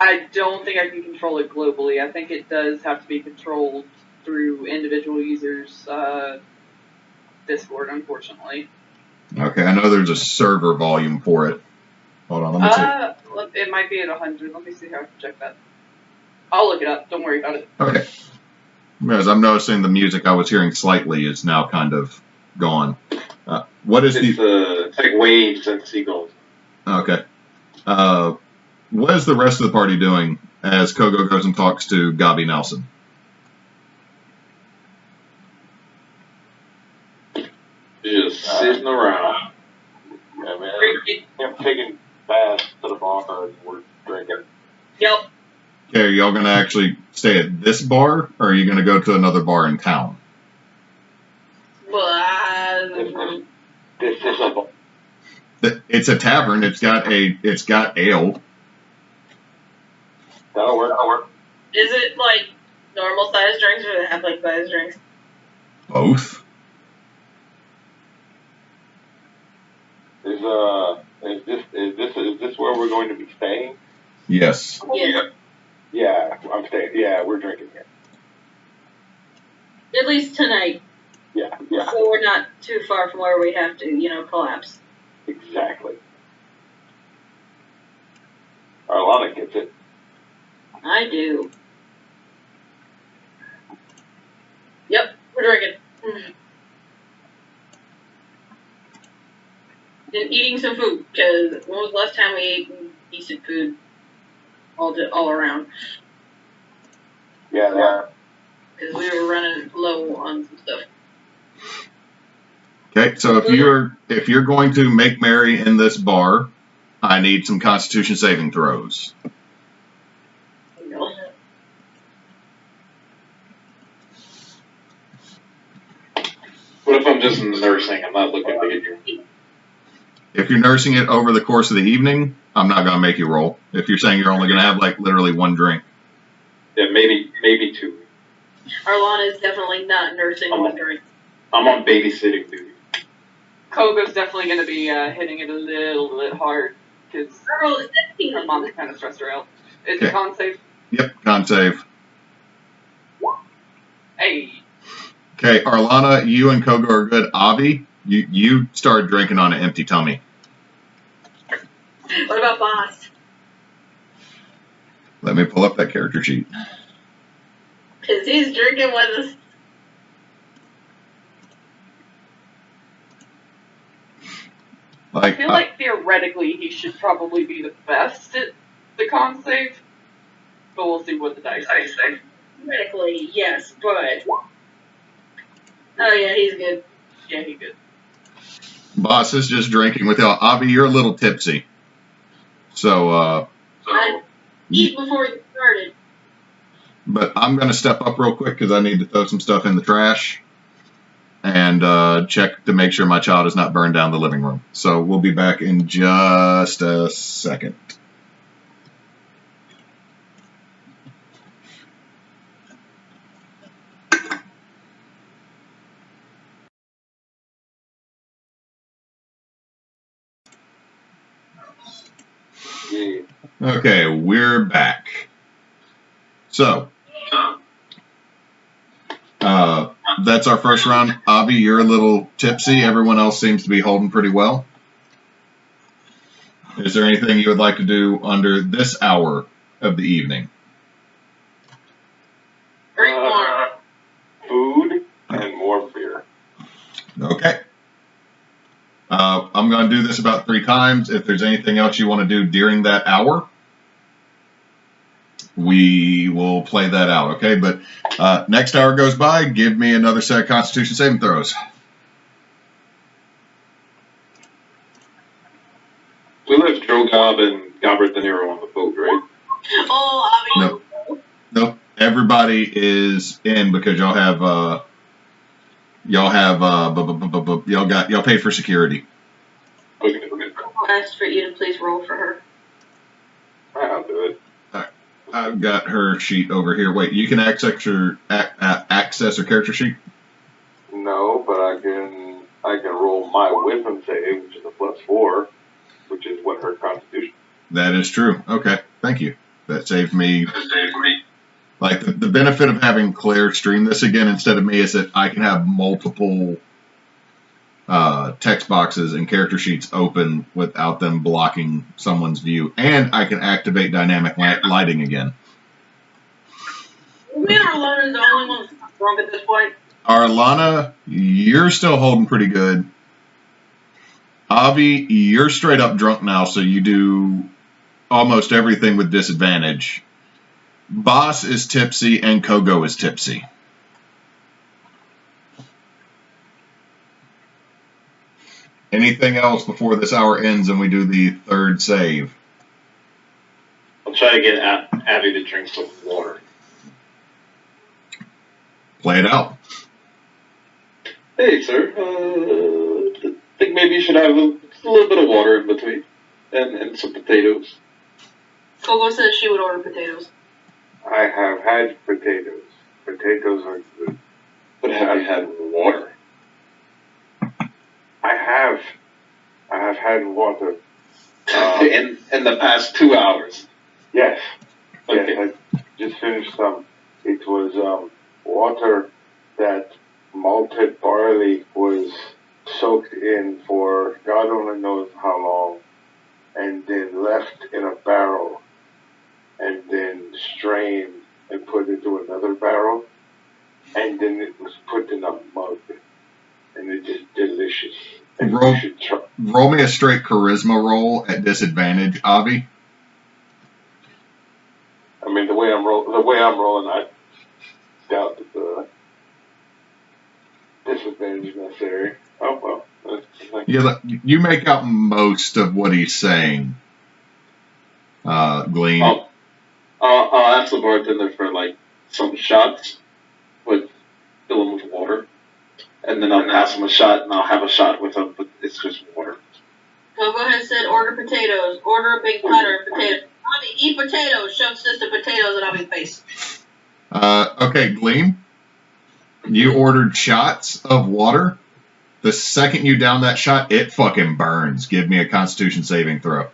I don't think I can control it globally. I think it does have to be controlled through individual users' Discord, unfortunately. Okay, I know there's a server volume for it. Hold on, let me see. It might be at 100. Let me see how I can check that. I'll look it up. Don't worry about it. Okay. Because I'm noticing the music I was hearing slightly is now kind of gone. What is it's like waves and seagulls. Okay. What is the rest of the party doing as Kogo goes and talks to Gobby Nelson? Just sitting around. Yeah, man. I'm taking baths to the bar and we're drinking. Yep. Okay, are y'all going to actually stay at this bar, or are you going to go to another bar in town? Well, This is a It's a tavern. It's got ale. that'll work. is it like normal size drinks or do they have like size drinks? Both. Is this where we're going to be staying? Yes. Yeah. Yeah, I'm staying. Yeah, we're drinking here. At least tonight. Yeah. So we're not too far from where we have to, collapse. Exactly. Arlana gets it. I do. Yep, we're drinking. And eating some food, because when was the last time we ate decent food all around? Yeah. Because we were running low on some stuff. Okay, so if you're going to make merry in this bar, I need some Constitution saving throws. No. What if I'm just nursing? I'm not looking to get drunk. If you're nursing it over the course of the evening, I'm not going to make you roll. If you're saying you're only going to have like literally one drink. Yeah, maybe 2. Arlana is definitely not nursing one drink. I'm on babysitting duty. Kogo's definitely going to be hitting it a little bit hard because her mom's kind of stressed her out. Is it con save? Yep, con save. Hey. Okay, Arlana, you and Kogo are good. Avi, you start drinking on an empty tummy. What about Boss? Let me pull up that character sheet. Because he's drinking with us. I feel like theoretically he should probably be the best at the con save, but we'll see what the dice say. Theoretically, yes, but... Oh yeah, he's good. Yeah, he's good. Boss is just drinking with y'all. Avi, you're a little tipsy. So, I eat before you started. But I'm going to step up real quick because I need to throw some stuff in the trash and check to make sure my child has not burned down the living room. So we'll be back in just a second. Okay, we're back. So, that's our first round. Avi, you're a little tipsy. Everyone else seems to be holding pretty well. Is there anything you would like to do under this hour of the evening? Drink more. Food and more beer. Okay. I'm going to do this about 3 times. If there's anything else you want to do during that hour, we will play that out, okay? But next hour goes by, give me another set of Constitution saving throws. We left Drogob and Gobert De Niro on the boat, right? Oh, Avi. Nope. Everybody is in because y'all pay for security. Okay. I'll ask for you to please roll for her. I'll do it. I've got her sheet over here. Wait, you can access her character sheet? No, but I can roll my wisdom save, which is a +4, which is what her constitution. That is true. Okay, thank you. That saved me. Like the benefit of having Claire stream this again instead of me is that I can have multiple text boxes and character sheets open without them blocking someone's view, and I can activate dynamic lighting again. Me and Arlana is the only ones drunk at this point. Arlana, you're still holding pretty good. Avi, you're straight up drunk now, so you do almost everything with disadvantage. Boss is tipsy and Kogo is tipsy. Anything else before this hour ends and we do the third save? I'll try to get Abby to drink some water. Play it out. Hey, sir. I think maybe you should have a little bit of water in between. And some potatoes. Kogo says she would order potatoes. I have had potatoes. Potatoes are good. But have you had water? I have had water. In the past 2 hours? Yes. Okay. Yes, I just finished some. It was water that malted barley was soaked in for God only knows how long, and then left in a barrel, and then strained and put into another barrel, and then it was put in a mug, and it's just delicious. And Roll, you should try. roll me a straight charisma roll at disadvantage, Avi. I mean, the way I'm rolling, I doubt that the disadvantage is necessary. Oh well. You make out most of what he's saying. Gleam. I'll ask the bartender for like some shots with fill them with water, and then I'll pass him a shot, and I'll have a shot with him, but it's just water. Kogo has said order potatoes. Order a big platter of potatoes. I'll eat potatoes. Shove fist of potatoes in Avi's face. Okay, Gleam. You ordered shots of water. The second you down that shot, it fucking burns. Give me a Constitution saving throw.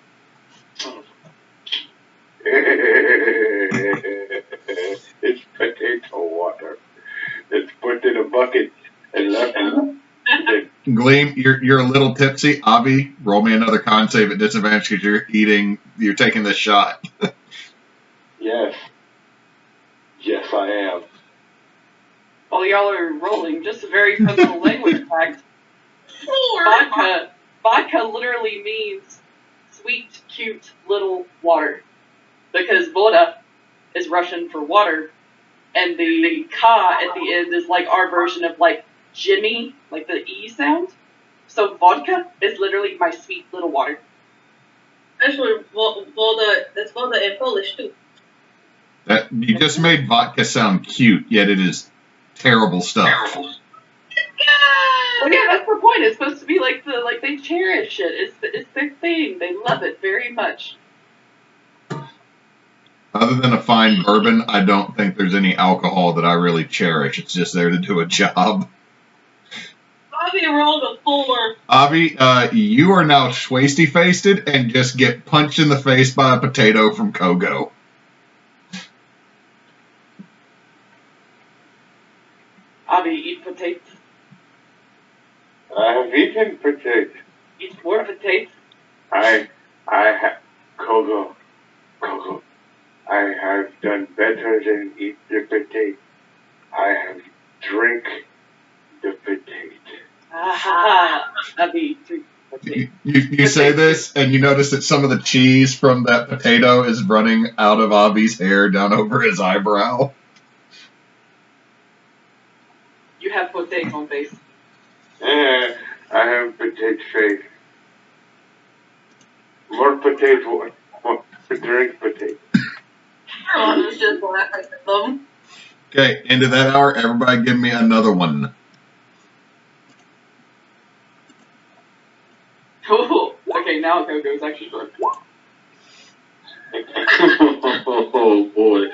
It's potato water. It's put in a bucket and left. Gleam, you're a little tipsy. Avi, roll me another con save at disadvantage because you're taking this shot. Yes. Yes, I am. While y'all are rolling, just a very fun little language fact. Vodka literally means sweet, cute, little water. Because voda is Russian for water, and the ka at the end is like our version of like Jimmy, like the E sound. So vodka is literally my sweet little water. Actually, voda, that's voda in Polish too. That you just made vodka sound cute, yet it is terrible stuff. Well, yeah, that's the point. It's supposed to be like they cherish it. It's their thing. They love it very much. Other than a fine bourbon, I don't think there's any alcohol that I really cherish. It's just there to do a job. Avi rolled a 4. Avi, you are now schwasty-faced and just get punched in the face by a potato from Kogo. Avi, eat potatoes. I have eaten potatoes. Eat more potatoes. I have Kogo. I have done better than eat the potato. I have drink the potato. Aha! Avi, drink potato. You say this, and you notice that some of the cheese from that potato is running out of Avi's hair down over his eyebrow. You have potato on face. I have potato face. More potato. More drink potato. It's just laughing at them. Okay, end of that hour, everybody give me another one. Oh, okay, now Kogo's actually drunk. Oh boy.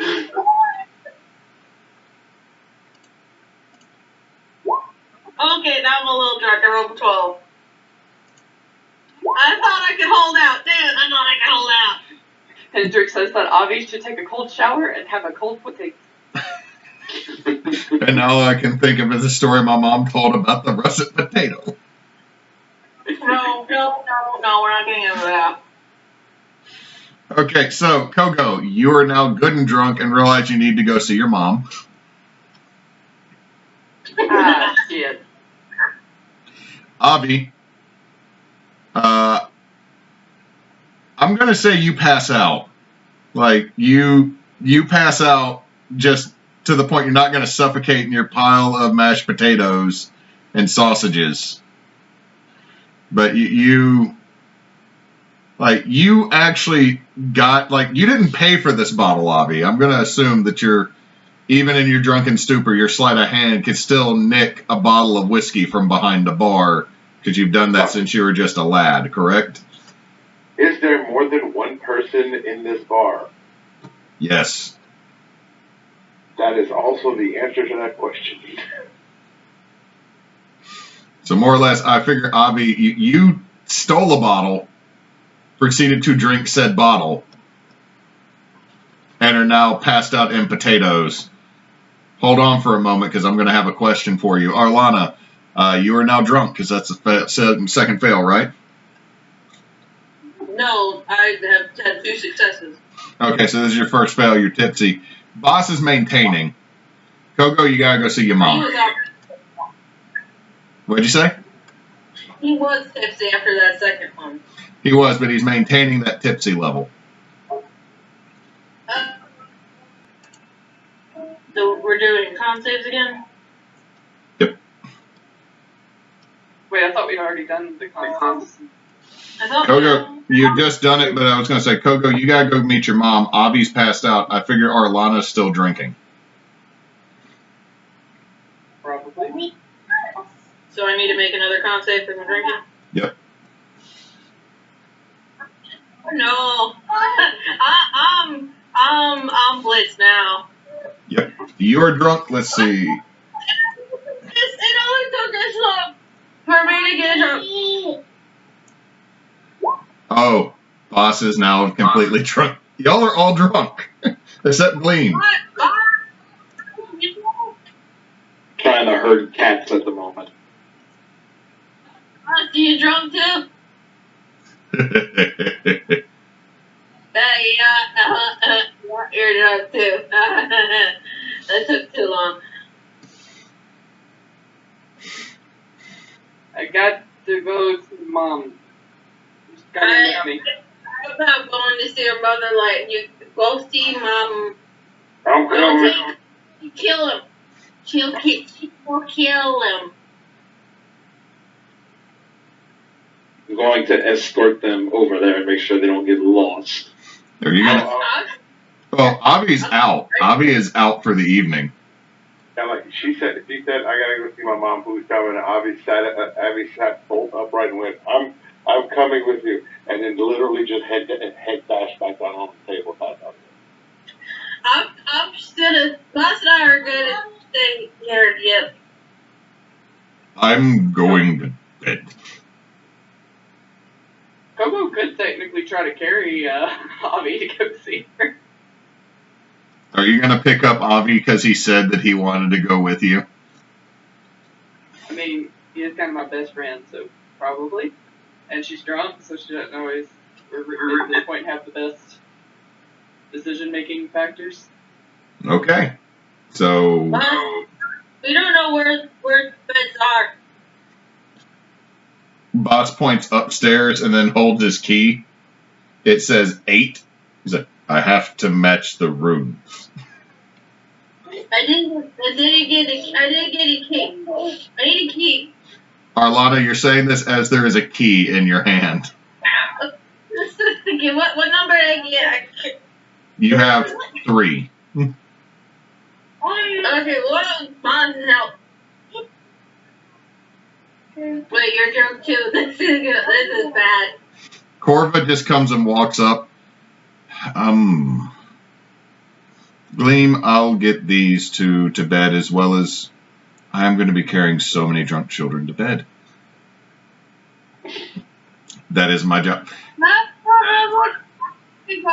Okay, now I'm a little drunk. I rolled a 12. I thought I could hold out. Damn it, I thought I could hold out. Hendrik says that Avi should take a cold shower and have a cold potato. And all I can think of is the story my mom told about the russet potato. No, we're not getting into that. Okay, so, Kogo, you are now good and drunk and realize you need to go see your mom. Ah, shit. Avi, I'm going to say you pass out. Like, you pass out just to the point you're not going to suffocate in your pile of mashed potatoes and sausages. But you actually got, you didn't pay for this bottle, Avi. I'm going to assume that even in your drunken stupor, your sleight of hand could still nick a bottle of whiskey from behind the bar, because you've done that since you were just a lad, correct? Is there more than one person in this bar? Yes. That is also the answer to that question. So more or less, I figure, Avi, you stole a bottle, proceeded to drink said bottle, and are now passed out in potatoes. Hold on for a moment, because I'm going to have a question for you. Arlana, you are now drunk, because that's the second fail, right? No, I have had 2 successes. Okay, so this is your first fail. You're tipsy. Boss is maintaining. Kogo, you got to go see your He mom. was out. What'd you say? He was tipsy after that second one. He was, but he's maintaining that tipsy level. So we're doing con saves again? Yep. Wait, I thought we'd already done the concepts. Kogo, you've just done it, but I was going to say, Kogo, you got to go meet your mom. Avi's passed out. I figure Arlana's still drinking. Probably. So I need to make another con save because I'm drinking? Yep. No. I'm blitz now. Yep. You're drunk. Let's see. It only took this long for me to get drunk. Oh, boss is now completely drunk. Y'all are all drunk, except Gleam. Trying to herd cats at the moment. Are you drunk too? You're drunk too. That took too long. I got to go to mom. Just gotta miss me. I'm about going to see your mother. Like, you go see mom. I'm coming. Kill him. She will kill him. I'm going to escort them over there and make sure they don't get lost. Are you gonna? Well, Avi's out. Avi is out for the evening. Yeah, like she said, I gotta go see my mom who's coming. And Abby sat bolt upright and went, I'm coming with you, and then literally just head dashed back down on the table. I'm still. Boss and I are good at staying here. Yep. I'm going to bed. Kogo could technically try to carry Avi to go see her. Are you going to pick up Avi because he said that he wanted to go with you? I mean, he is kind of my best friend, so probably. And she's drunk, so she doesn't always, at this point, have the best decision-making factors. Okay. So... We don't know where the beds are. Boss points upstairs and then holds his key. It says 8. He's like, I have to match the runes. I didn't get a key. I need a key. Arlana, you're saying this as there is a key in your hand. Okay, what number did I get? You have 3. Okay, well, Mom, help. Wait, you're drunk too. This is bad. Corva just comes and walks up. Gleam, I'll get these two to bed, as well as I'm going to be carrying so many drunk children to bed. That is my job. Get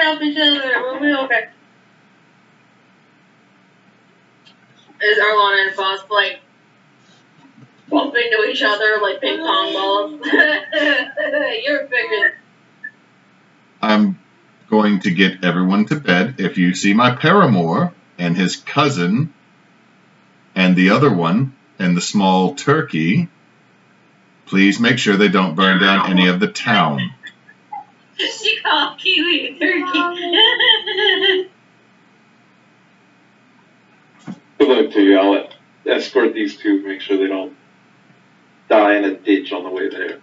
off each other. We'll be okay. Is Arlana and Boss like bumping into each other like ping pong balls? You're bigger. I'm going to get everyone to bed. If you see my paramour and his cousin and the other one and the small turkey, please make sure they don't burn down any of the town. She called Kiwi a turkey. Good luck to you. I'll escort these two, make sure they don't die in a ditch on the way there.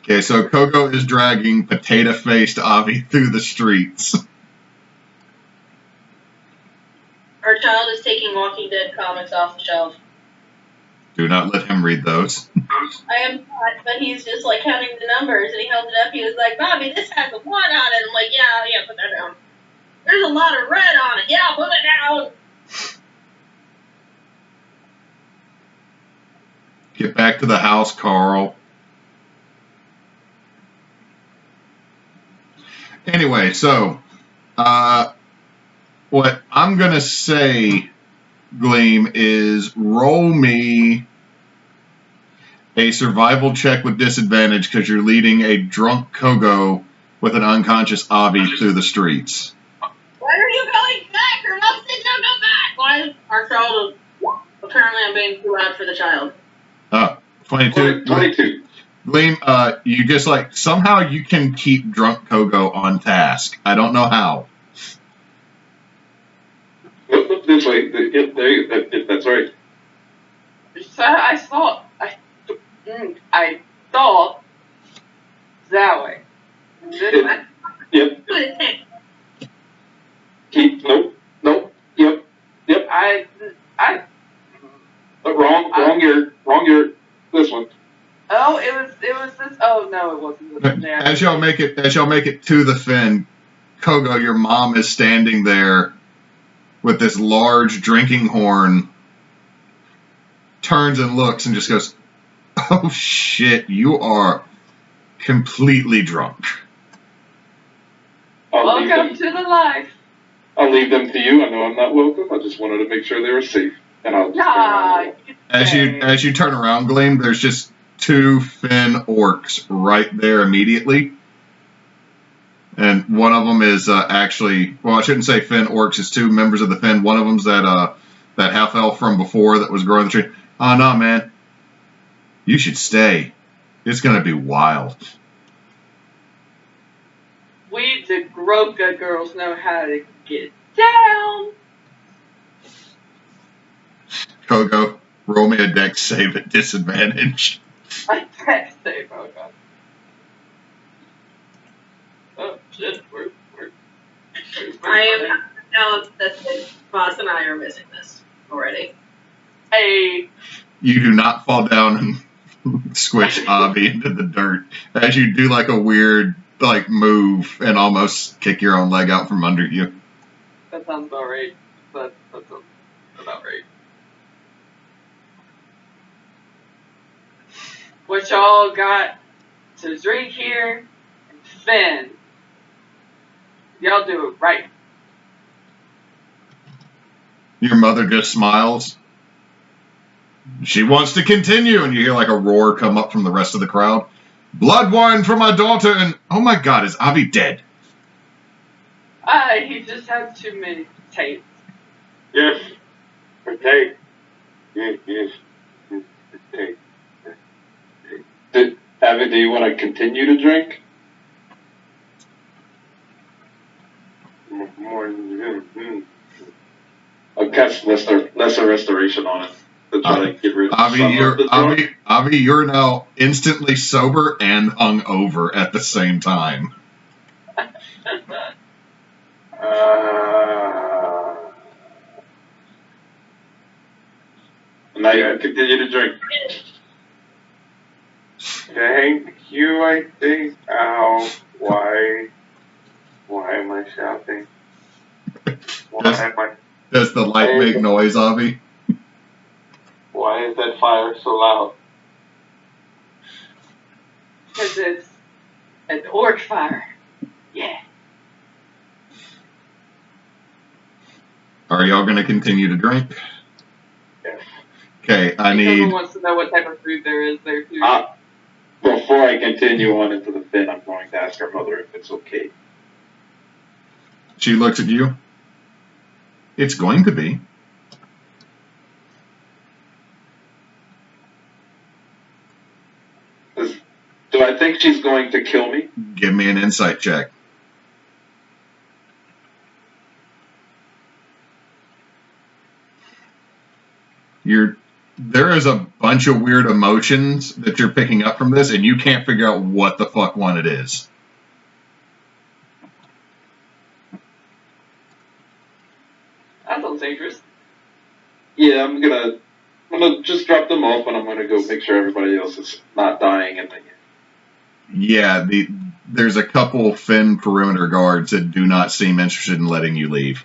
Okay, so Kogo is dragging potato-faced Avi through the streets. Our child is taking Walking Dead comics off the shelf. Do not let him read those. I am not, but he's just like counting the numbers, and he held it up. He was like, "Bobby, this has a 1 on it." I'm like, "Yeah, put that down." There's a lot of red on it. Yeah, put it down. Get back to the house, Carl. Anyway, so what I'm going to say, Gleam, is roll me a survival check with disadvantage because you're leading a drunk Kogo with an unconscious Avi through the streets. Why are you going back? Or Mom said don't go back. Why is our child... Apparently I'm being too loud for the child. 22. 22. Gleam, you just like, somehow you can keep drunk Kogo on task. I don't know how. Look this way. That's right. So I thought That way. Yep. Nope. Yep. Wrong year. This one. Oh, it was this. Oh no, it wasn't this. Yeah. As y'all make it to the fin, Kogo, your mom is standing there with this large drinking horn, turns and looks and just goes, "Oh shit, you are completely drunk." Welcome to the life. I'll leave them to you. I know I'm not welcome. I just wanted to make sure they were safe. And I'll just turn around. As you turn around, Gleam, there's just 2 Finn orcs right there immediately. And one of them is actually, well, I shouldn't say Finn orcs, it's 2 members of the Finn. One of them's that half elf from before that was growing the tree. Oh no, man. You should stay. It's gonna be wild. We the Groka girls know how to get down. Kogo, roll me a dex save at disadvantage. My dex save, oh god. Oh shit, where's I am now that the boss and I are missing this already. Hey. You do not fall down and squish Avi into the dirt as you do like a weird move and almost kick your own leg out from under you. That sounds about right. That sounds about right. What y'all got to drink here? Finn. Y'all do it right. Your mother just smiles. She wants to continue, and you hear like a roar come up from the rest of the crowd. Blood wine for my daughter, and oh my god, is Avi dead? He just had too many potatoes. Yes. Potato. Yes. Potato. Avi, do you want to continue to drink? More than I'll cast lesser restoration on it to try to get rid of Avi, you're now instantly sober and hungover at the same time. Now you can continue to drink. Thank you, I think. Ow. Why am I shouting? Does the light make noise, Avi? Why is that fire so loud? Because it's an orc fire. Yeah. Are y'all going to continue to drink? Yes. Okay, Someone wants to know what type of food there is there, too. Before I continue on into the fin, I'm going to ask our mother if it's okay. She looks at you. It's going to be. Do I think she's going to kill me? Give me an insight check. There is a bunch of weird emotions that you're picking up from this, and you can't figure out what the fuck one it is. That sounds dangerous. Yeah, I'm gonna just drop them off, and I'm gonna go make sure everybody else is not dying in the end. Yeah, there's a couple Finn perimeter guards that do not seem interested in letting you leave.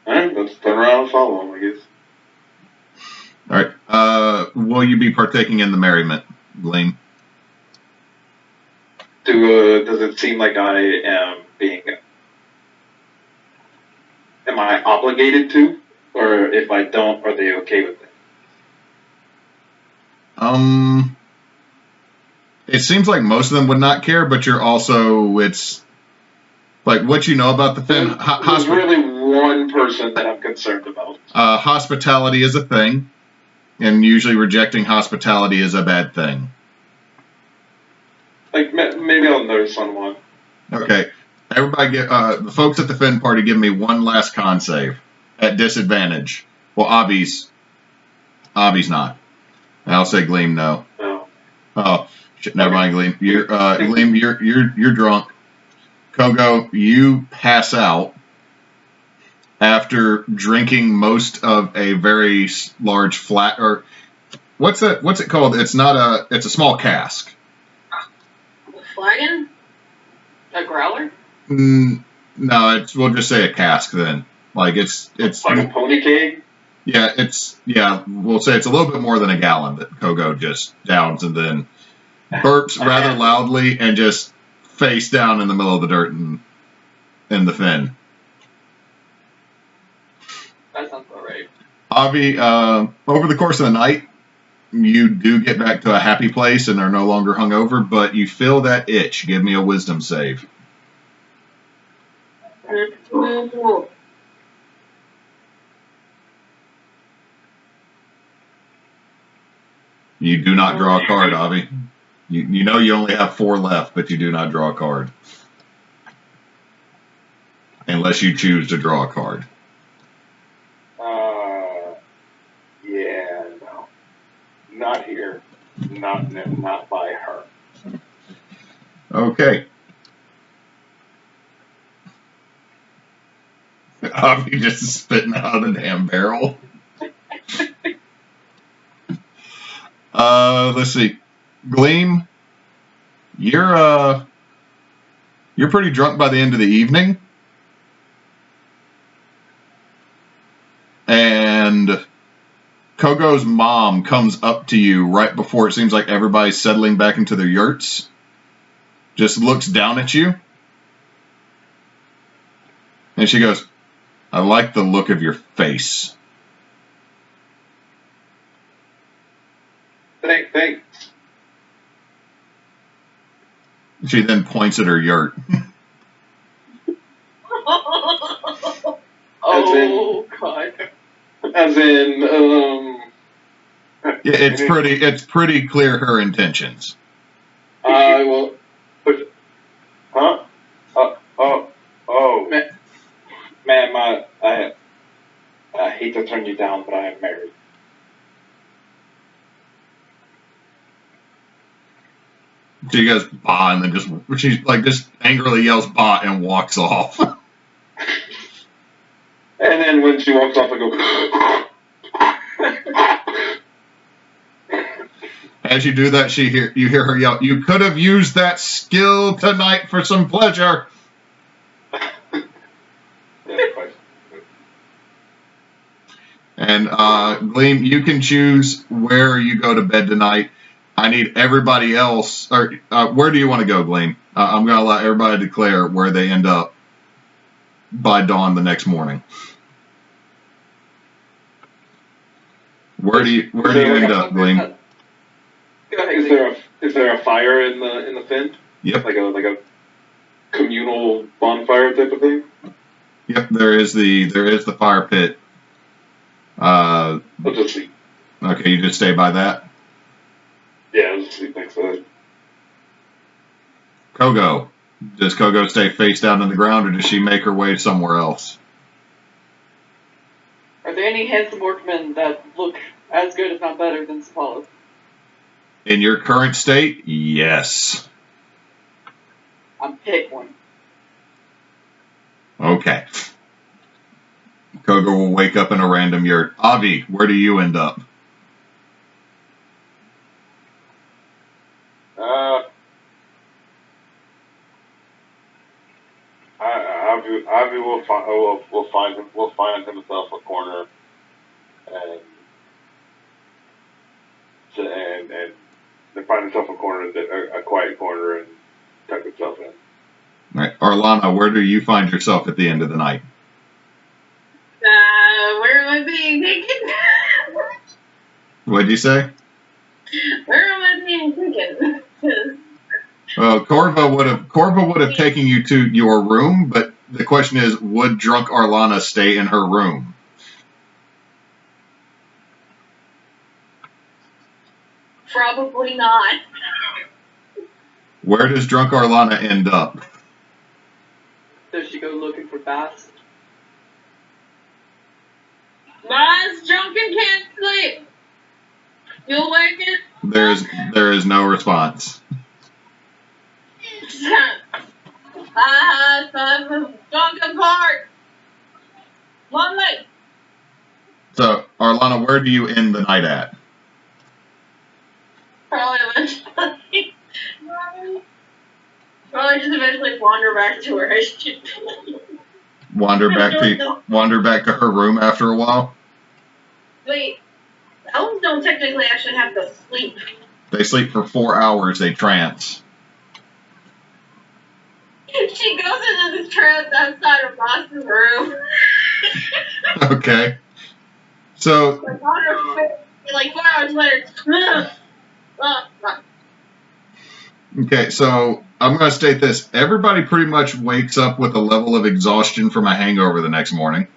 Alright, let's turn around and follow them, I guess. Alright, will you be partaking in the merriment, Gleam? Does it seem like I am I obligated to? Or if I don't, are they okay with it? It seems like most of them would not care, but it's like what you know about the Finn. There's really one person that I'm concerned about. Hospitality is a thing, and usually rejecting hospitality is a bad thing. Like, maybe I'll notice someone. Okay. Everybody the folks at the Finn party give me one last con save at disadvantage. Well, Avi's Avi's not. I'll say Gleam, no. No. Oh, shit, never mind, Gleam. Gleam, you're drunk. Kogo, you pass out after drinking most of a very large flat, or what's it called? It's a small cask. Flagon? A growler? No, we'll just say a cask then. Like it's Like a pony cake? we'll say it's a little bit more than a gallon that Kogo just downs and then burps rather loudly and just face down in the middle of the dirt in the fin. That sounds about right. Avi, over the course of the night, you do get back to a happy place and are no longer hungover, but you feel that itch. Give me a wisdom save. You do not draw a card, Avi. You know you only have 4 left, but you do not draw a card. Unless you choose to draw a card. Yeah, no. Not here. Not by her. Okay. Avi just spitting out a damn barrel. Let's see. Gleam, you're pretty drunk by the end of the evening. And Kogo's mom comes up to you right before it seems like everybody's settling back into their yurts. Just looks down at you. And she goes, I like the look of your face. Thanks. She then points at her yurt. Oh, God. As in, Yeah, it's pretty clear her intentions. I will. Huh? Ma'am, I hate to turn you down, but I am married. She goes, bah, and then just angrily yells, bah, and walks off. And then when she walks off, I go. As you do that, you hear her yell, you could have used that skill tonight for some pleasure. And Gleam, you can choose where you go to bed tonight. I need everybody else, or where do you want to go, Gleam? I'm going to allow everybody to declare where they end up by dawn the next morning. Where do you end up, Gleam? Go ahead. Is there a fire in the fin? Yep. Like a communal bonfire type of thing? Yep, there is the fire pit. I'll just sleep. Okay, you just stay by that? Yeah, I'll just sleep next to it. Kogo. Does Kogo stay face down in the ground, or does she make her way somewhere else? Are there any handsome workmen that look as good, if not better, than Apollo? In your current state, yes. I'm pick one. Okay. Kogo will wake up in a random yurt. Avi, where do you end up? Avi will find himself a corner and find himself a quiet corner and tuck himself in. All right. Arlana, where do you find yourself at the end of the night? Where am I being taken? What'd you say? Where am I being taken? Well, Corva would have taken you to your room, but the question is, would drunk Arlana stay in her room? Probably not. Where does drunk Arlana end up? Does she go looking for baths? Boss, Drunken can't sleep. You'll like it? There is no response. Drunken Park. One leg. So, Arlana, where do you end the night at? Probably just eventually wander back to where I should be. Wander back to her room after a while? Wait, elves don't technically actually have to sleep. They sleep for 4 hours, they trance. She goes into this trance outside of Boston's room. Okay. So, like 4 hours later. okay, so I'm going to state this. Everybody pretty much wakes up with a level of exhaustion from a hangover the next morning.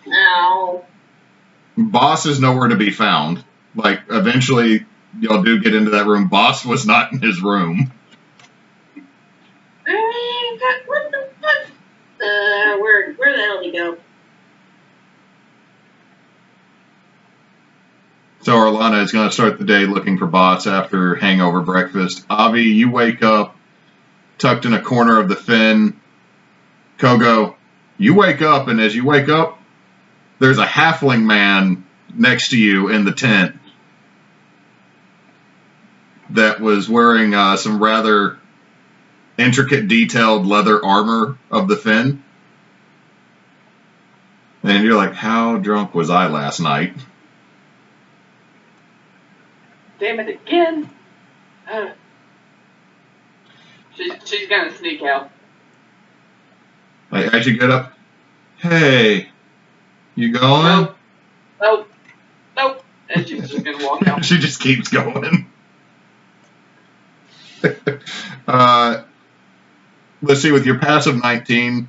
No. Boss is nowhere to be found. Like, eventually, y'all do get into that room. Boss was not in his room. What the fuck? Where the hell did he go? So Arlana is going to start the day looking for Boss after hangover breakfast. Avi, you wake up tucked in a corner of the Finn. Kogo, you wake up, and as you wake up, there's a halfling man next to you in the tent that was wearing some rather intricate, detailed leather armor of the Finn. And you're like, how drunk was I last night? Damn it again. She's gonna sneak out. Like, as you get up, hey, you going? Nope. And she's just gonna walk out. She just keeps going. Let's see, with your passive 19,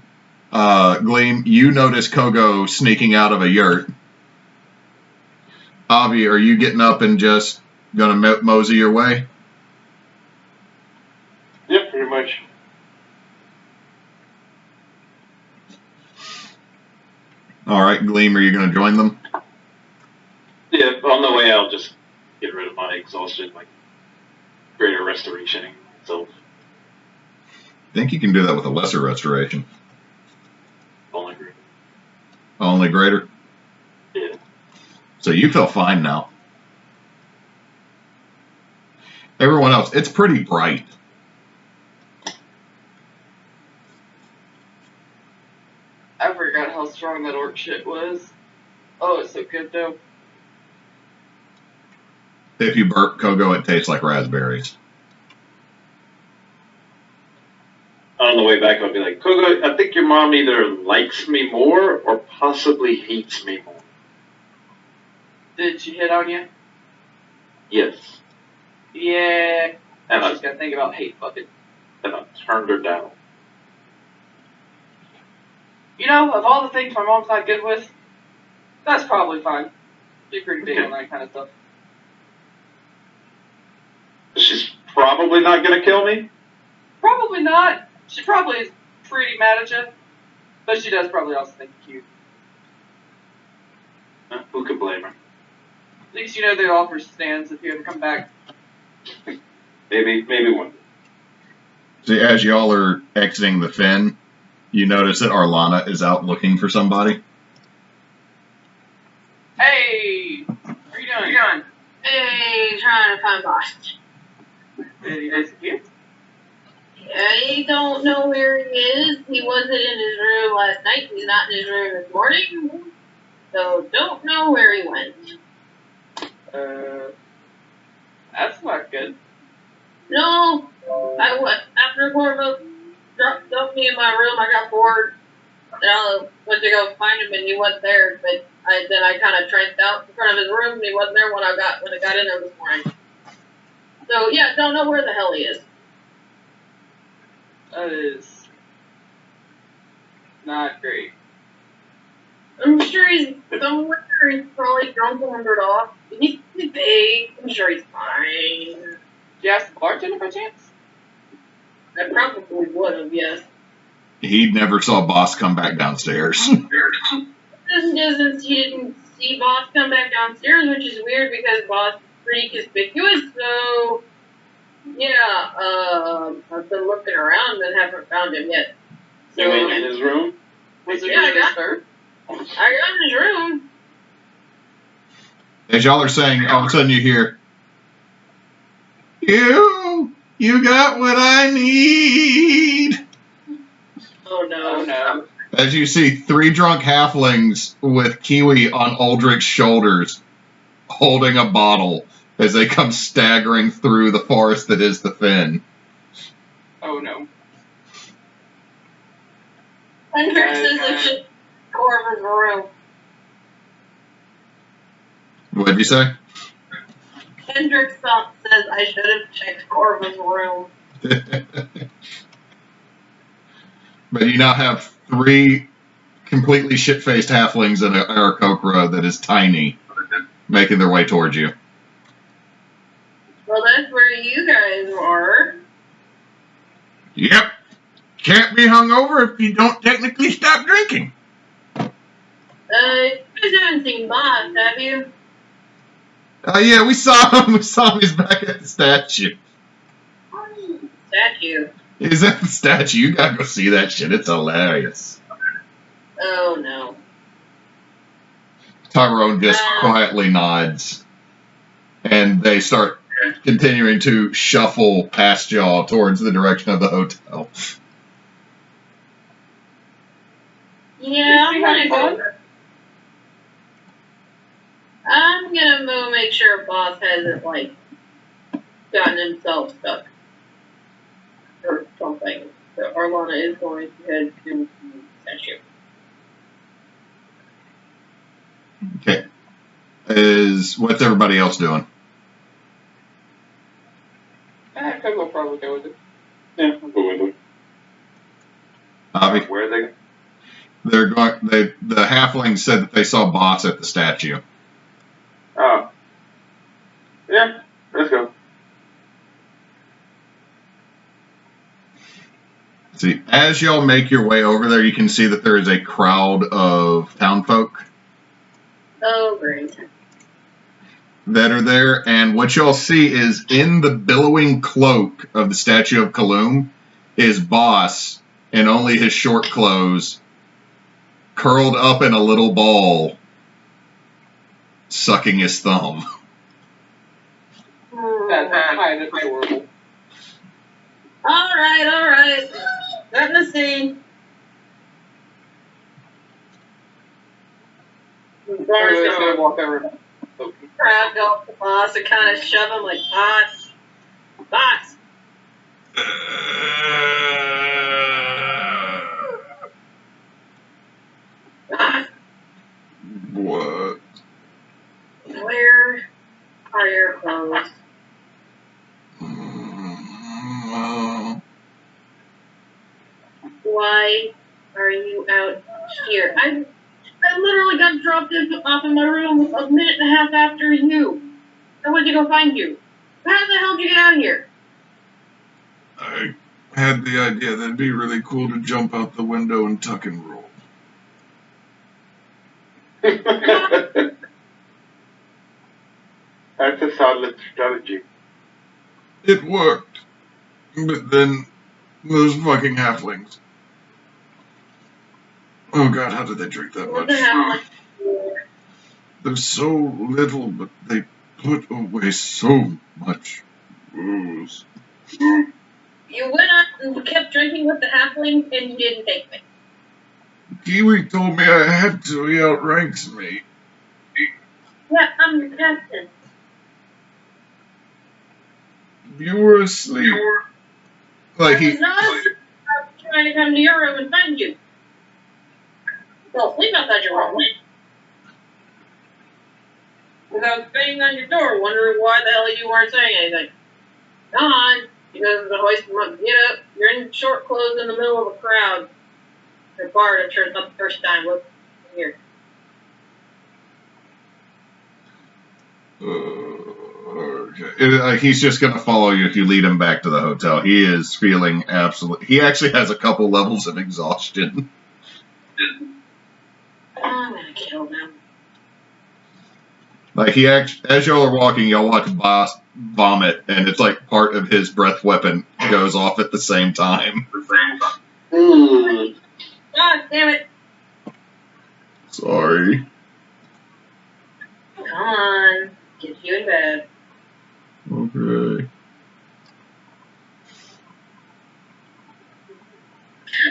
Gleam, you notice Kogo sneaking out of a yurt. Avi, are you getting up and just gonna mosey your way? Yep, pretty much. All right, Gleam, are you gonna join them? Yeah, on the way I'll just get rid of my exhaustion, like greater restoration. So I think you can do that with a lesser restoration. only greater. Only greater? Yeah. So you feel fine now. Everyone else, it's pretty bright. I forgot how strong that orc shit was. Oh, it's so good though. If you burp Kogo, it tastes like raspberries. On the way back, I'll be like, Kogo, I think your mom either likes me more or possibly hates me more. Did she hit on you? Yes. Yeah. And I was gonna think about hate fucking. I turned her down. You know, of all the things my mom's not good with, that's probably fine. She's pretty big on that kind of stuff. She's probably not going to kill me? Probably not. She probably is pretty mad at you, but she does probably also think you're cute. Who could blame her? At least you know the offer stands if you ever come back. Maybe one. See, as y'all are exiting the Finn, you notice that Arlana is out looking for somebody. Hey! What are you doing? Hey, trying to find Boss. Is he here? I don't know where he is. He wasn't in his room last night. He's not in his room this morning. So don't know where he went. That's not good. No, after Corvo dumped me in my room, I got bored. And I went to go find him, and he wasn't there. But then I kind of tranced out in front of his room, and he wasn't there when I got in there this morning. So yeah, don't know where the hell he is. That is not great. I'm sure he's somewhere. He's probably drunk and wandered off. He's big. I'm sure he's fine. Did you ask the bartender by chance? I probably would have, yes. He never saw Boss come back downstairs. This distance, he didn't see see Boss come back downstairs, which is weird because Boss is pretty conspicuous, so yeah, I've been looking around and haven't found him yet. So, You mean in his room? Was it Yeah, really disturbed? I got in his room. As y'all are saying, all of a sudden you hear, you got what I need. Oh no. Oh no. As you see 3 drunk halflings with Kiwi on Aldrich's shoulders, holding a bottle as they come staggering through the forest that is the Fen. Oh no. Hendrix says I should Corvin's room. What'd you say? Hendrix says I should have checked Corvin's room. But you now have 3 completely shit-faced halflings and an Aarakocra that is tiny, making their way towards you. Well, that's where you guys are. Yep. Can't be hungover if you don't technically stop drinking. You guys haven't seen Boss, have you? Yeah, we saw him. We saw him. He's back at the statue. Statue. He's at the statue. You gotta go see that shit. It's hilarious. Oh no. Tyrone just quietly nods. And they start continuing to shuffle past y'all towards the direction of the hotel. Yeah, I'm gonna go make sure Boss hasn't, like, gotten himself stuck. Or something. So Arlana is going to head to the statue. Okay. What's everybody else doing? Kogo probably go with it. Yeah, I'll go with it. Bobby? Where are they? They're going. The halflings said that they saw Boss at the statue. Oh. Yeah, let's go. See, as y'all make your way over there, you can see that there is a crowd of townfolk Oh, great. that are there, and what y'all see is in the billowing cloak of the statue of Kaloum is Boss in only his short clothes, curled up in a little ball, sucking his thumb. That's kind of adorable. Alright. Setting the scene. I'm just gonna walk over. Grab off the Boss and kind of shove him like, Boss. Boss. What? Where are your clothes? Why are you out here? I literally got dropped off in my room a minute and a half after you. I went to go find you. How the hell did you get out of here? I had the idea that it'd be really cool to jump out the window and tuck and roll. That's a solid strategy. It worked. But then, those fucking halflings. Oh god, how did they drink that What much? the hell? They're so little, but they put away so much booze. You went out and kept drinking with the halfling and you didn't take me. Kiwi told me I had to. He outranks me. Yeah, I'm your captain. You were asleep. Like I was not trying to come to your room and find you. Well, sleep outside your room. Without banging on your door, wondering why the hell you weren't saying anything. Come on. He goes to hoist him up. Get up. You're in short clothes in the middle of a crowd. You're barred. I'm sure it's not the first time. Look here. Okay. He's just going to follow you if you lead him back to the hotel. He is feeling absolutely... He actually has a couple levels of exhaustion. I'm gonna kill them. Like as y'all are walking, y'all watch Boss vomit, and it's like part of his breath weapon goes off at the same time. Ooh. God damn it. Sorry. Come on. Get you in bed. Okay.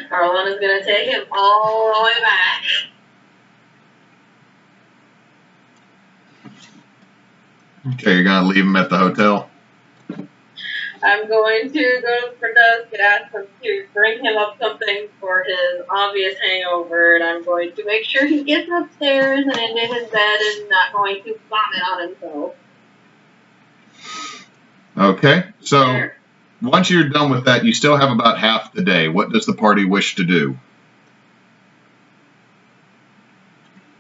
Arlana's gonna take him all the way back. Okay, you're gonna leave him at the hotel. I'm going to go to Fredus and ask him to bring him up something for his obvious hangover, and I'm going to make sure he gets upstairs and into his bed and not going to vomit on himself. Okay, so once you're done with that, you still have about half the day. What does the party wish to do?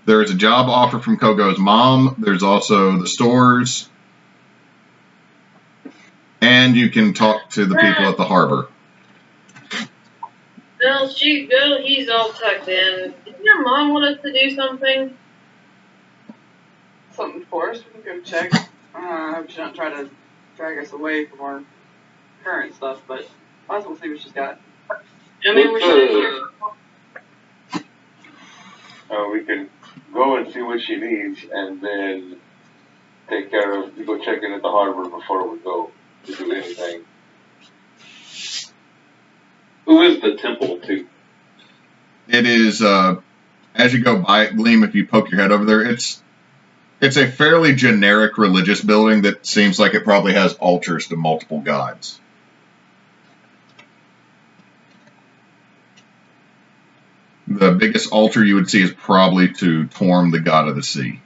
There is a job offer from Kogo's mom. There's also the stores. And you can talk to the people at the harbor. Bill, he's all tucked in. Didn't your mom want us to do something? Something for us. We can go check. I hope she don't try to drag us away from our current stuff, but might as well see what she's got. I mean, we're still here. We can go and see what she needs, and then take care of. We go check in at the harbor before we go to do anything. Who is the temple to? It is, as you go by it, Gleam, if you poke your head over there, it's a fairly generic religious building that seems like it probably has altars to multiple gods. The biggest altar you would see is probably to Torm, the god of the sea.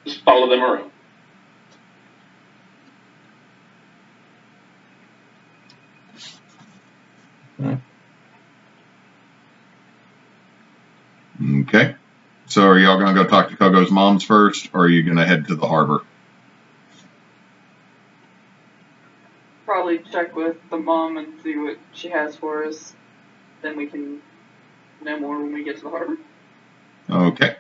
Just follow them around. Okay. So are y'all going to go talk to Kogo's moms first, or are you going to head to the harbor? Probably check with the mom and see what she has for us. Then we can know more when we get to the harbor. Okay.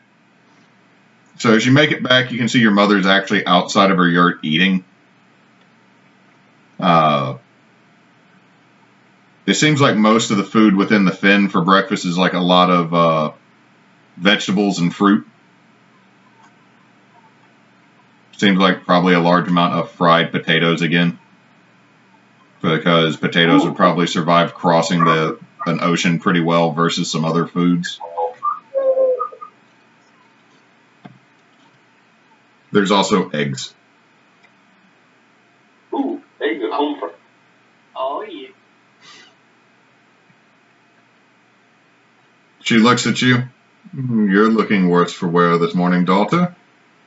So as you make it back, you can see your mother's actually outside of her yurt eating. It seems like most of the food within the Finn for breakfast is like a lot of vegetables and fruit. Seems like probably a large amount of fried potatoes again. Because potatoes would probably survive crossing an ocean pretty well versus some other foods. There's also eggs. Ooh, eggs at home for. Oh, yeah. She looks at you. You're looking worse for wear this morning, daughter.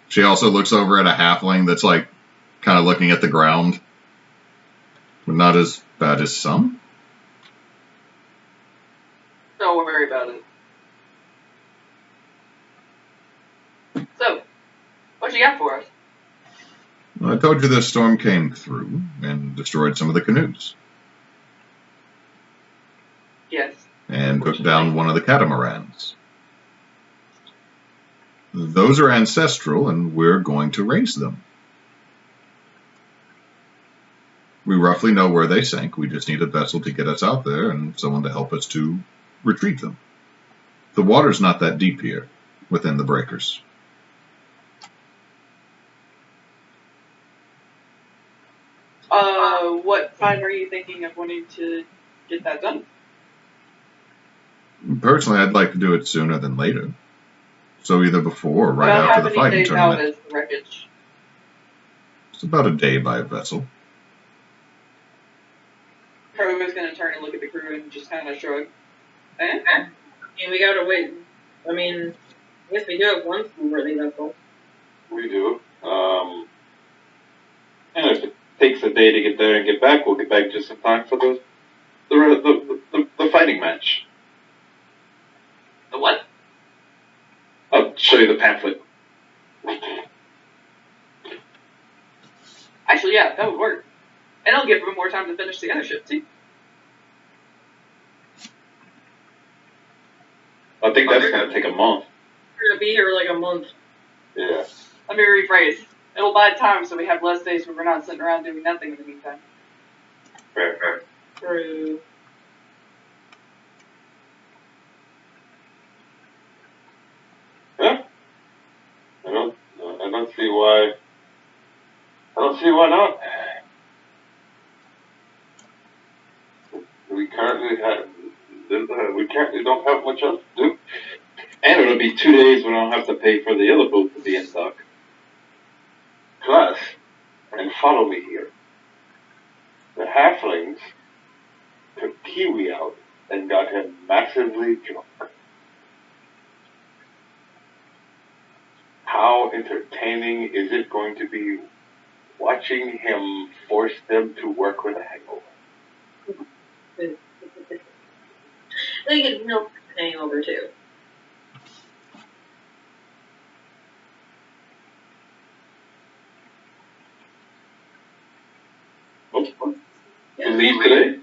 She also looks over at a halfling that's like kind of looking at the ground. But not as bad as some. Don't worry about it. So, what you got for us? I told you this storm came through and destroyed some of the canoes. Yes. And took down one of the catamarans. Those are ancestral, and we're going to raise them. We roughly know where they sank. We just need a vessel to get us out there and someone to help us to retrieve them. The water's not that deep here within the breakers. What time are you thinking of wanting to get that done? Personally, I'd like to do it sooner than later. So either before or right after the fighting tournament. How many days out is the wreckage? It's about a day by vessel. Kogo's gonna turn and look at the crew and just kind of shrug. Eh? I mean, we gotta wait. I mean, I guess we do have one school-worthy vessel. We do. And if it takes a day to get there and get back, we'll get back just in time for the fighting match. The what? I'll show you the pamphlet. Actually, yeah, that would work. And it'll give him more time to finish the other ship, too. I think that's going to take a month. gonna be here like a month. Yeah. Let me rephrase. It'll buy time so we have less days where we're not sitting around doing nothing in the meantime. Fair. True. Yeah. I don't see why. I don't see why not. We currently don't have much else to do. And it'll be 2 days when I don't have to pay for the other boat to be in dock. Plus, and follow me here. The halflings took Kiwi out and got him massively drunk. How entertaining is it going to be watching him force them to work with a hangover? They get milk hangover too. You leave today?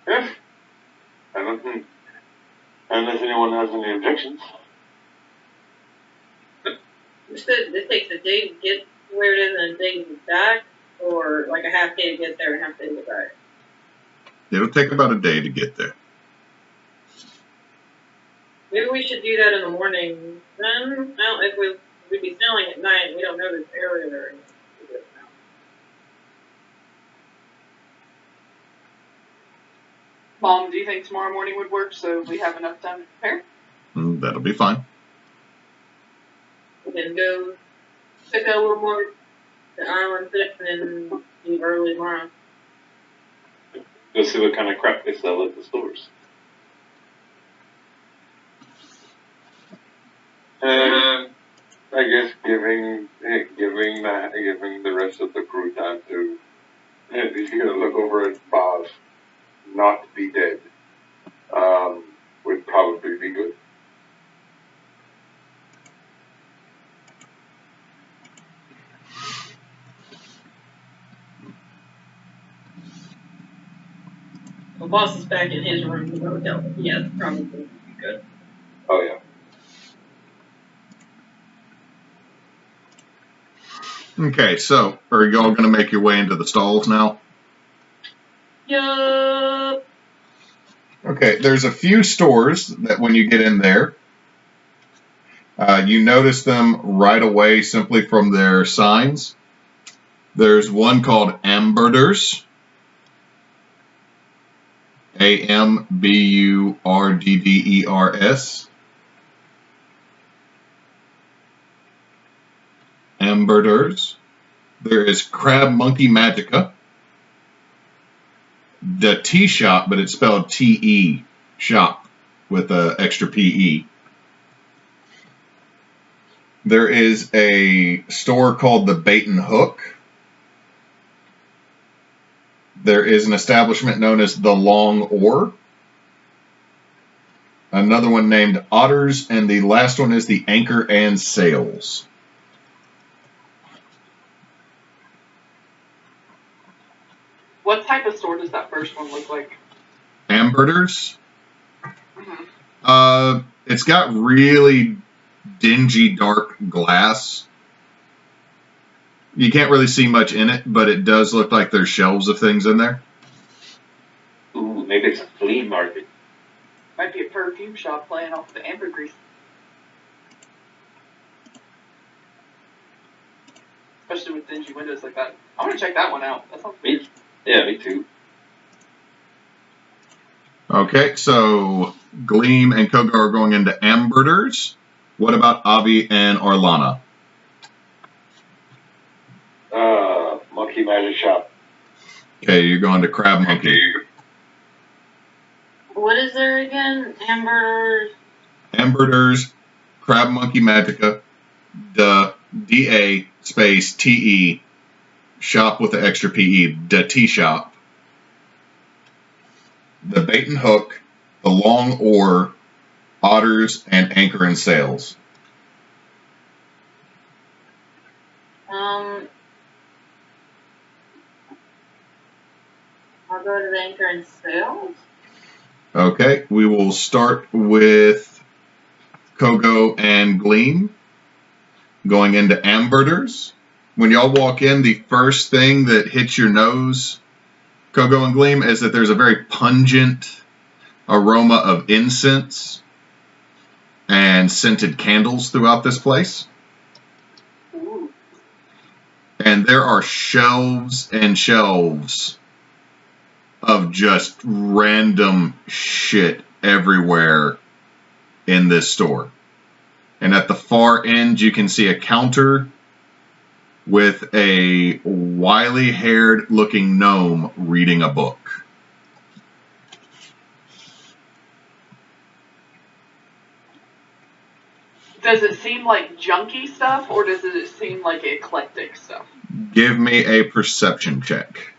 Yes. Unless anyone has any objections. You said it takes a day to get where it is and a day to get back, or like a half day to get there and half day to get back? It'll take about a day to get there. Maybe we should do that in the morning. Then, well, if we'd be sailing at night, we don't know this area very much. Mom, do you think tomorrow morning would work so we have enough time to prepare? That'll be fine. We can go pick up a little more the island and then leave early tomorrow. Go see what kind of crap they sell at the stores. And I guess giving the rest of the crew time to, if you're gonna look over at Bob, not be dead, would probably be good. The boss is back in his room in the hotel. Yeah, probably would be good. Oh yeah. Okay, so are y'all going to make your way into the stalls now? Yup. Okay, there's a few stores that when you get in there, you notice them right away simply from their signs. There's one called Ambudders. Ambudders. Ambudders. There is Crab Monkey Magica. The Tea Shop, but it's spelled T-E shop with an extra P-E. There is a store called the Bait and Hook. There is an establishment known as the Long Oar. Another one named Otters, and the last one is the Anchor and Sails. What type of store does that first one look like? Ambudders. Mm-hmm. It's got really dingy, dark glass. You can't really see much in it, but it does look like there's shelves of things in there. Ooh, maybe it's a flea market. Might be a perfume shop playing off the ambergris. Especially with dingy windows like that. I want to check that one out. That sounds weird. Yeah, me too. Okay, so Gleam and Kogo are going into Ambudders. What about Avi and Arlana? Monkey Magic Shop. Okay, you're going to Crab Monkey. What is there again? Ambudders, Crab Monkey Magica, the D-A space T-E, shop with the extra P-E, the Tea Shop, the Bait and Hook, the Long Oar, Otters, and Anchor and Sails. I'll go to the Anchor and Sails. Okay, we will start with Kogo and Gleam going into Ambudders. When y'all walk in, the first thing that hits your nose, Kogo and Gleam, is that there's a very pungent aroma of incense and scented candles throughout this place. Ooh. And there are shelves and shelves of just random shit everywhere in this store. And at the far end, you can see a counter with a wily-haired looking gnome reading a book. Does it seem like junky stuff, or does it seem like eclectic stuff? Give me a perception check.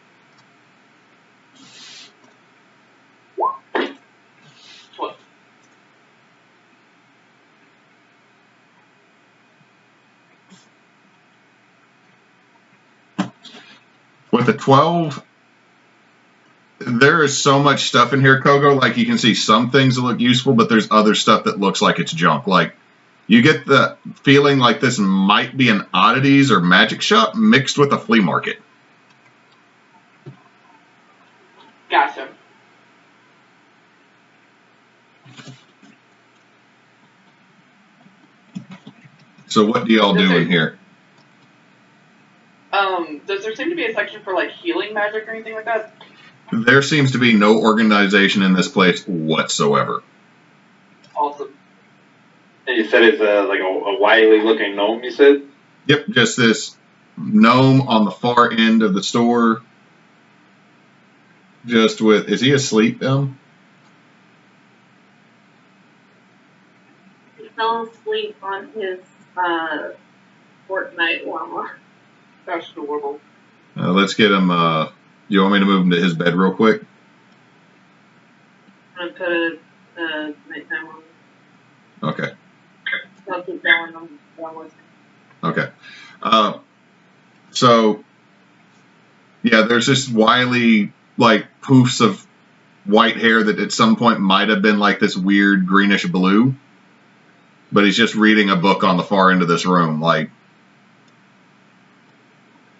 What? With a 12, there is so much stuff in here, Kogo. Like, you can see some things that look useful, but there's other stuff that looks like it's junk. Like, you get the feeling like this might be an oddities or magic shop mixed with a flea market. Gotcha. So what do y'all do in here? Does there seem to be a section for like healing magic or anything like that? There seems to be no organization in this place whatsoever. Awesome. And you said it's like a wily looking gnome, you said? Yep, just this gnome on the far end of the store. Just with, is he asleep, Em? He fell asleep on his Fortnite llama. That's adorable. Let's get him, you want me to move him to his bed real quick? I'm gonna put a nighttime on. Okay. I'll keep going on one more thing. Okay. So, yeah, there's this wily, like, poofs of white hair that at some point might have been like this weird greenish blue. But he's just reading a book on the far end of this room. Like,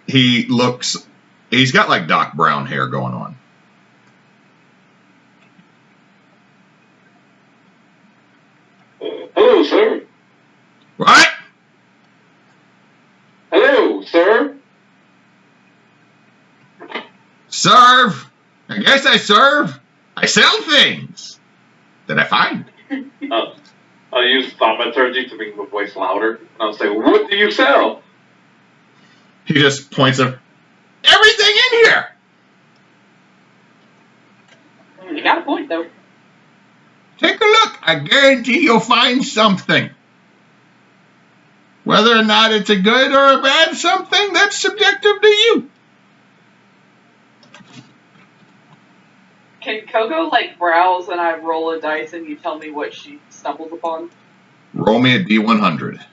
he's got like Doc Brown hair going on. Hello, sir. What? Hello, sir. Serve? I guess I serve. I sell things that I find. I'll use thaumaturgy to make the voice louder. And I'll say, what do you sell? He just points at everything in here. You got a point, though. Take a look. I guarantee you'll find something. Whether or not it's a good or a bad something, that's subjective to you. Can Kogo, like, browse and I roll a dice and you tell me what she stumbles upon? Roll me a D100.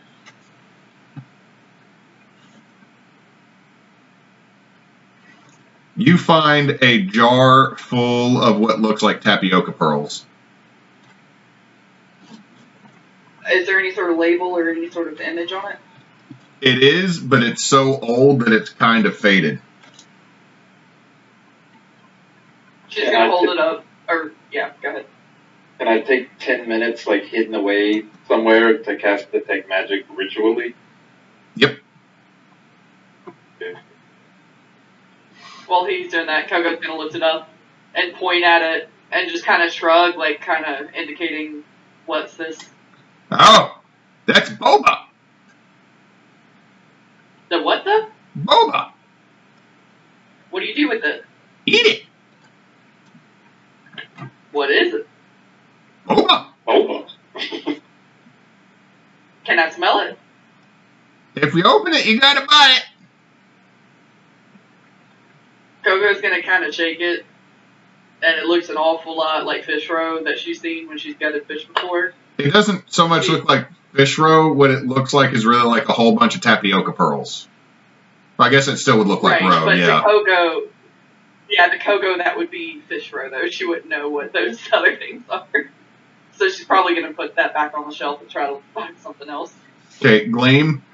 You find a jar full of what looks like tapioca pearls. Is there any sort of label or any sort of image on it? It is, but it's so old that it's kind of faded. She's gonna hold it up. Or, yeah, go ahead. Can I take 10 minutes, like, hidden away somewhere to cast Detect Magic ritually? Yep. Okay. While he's doing that, Kogo's gonna lift it up and point at it and just kind of shrug, like, kind of indicating, what's this? Oh, that's boba. The what, though? Boba. What do you do with it? Eat it. What is it? Boba. Oh. Can I smell it? If you open it, you gotta buy it. Kogo's gonna kind of shake it, and it looks an awful lot like fish roe that she's seen when she's gutted fish before. It doesn't so much look like fish roe. What it looks like is really like a whole bunch of tapioca pearls. I guess it still would look like roe, but yeah. to Kogo, Yeah, the Kogo, that would be fish roe, though. She wouldn't know what those other things are. So she's probably going to put that back on the shelf and try to find something else. Okay, Gleam,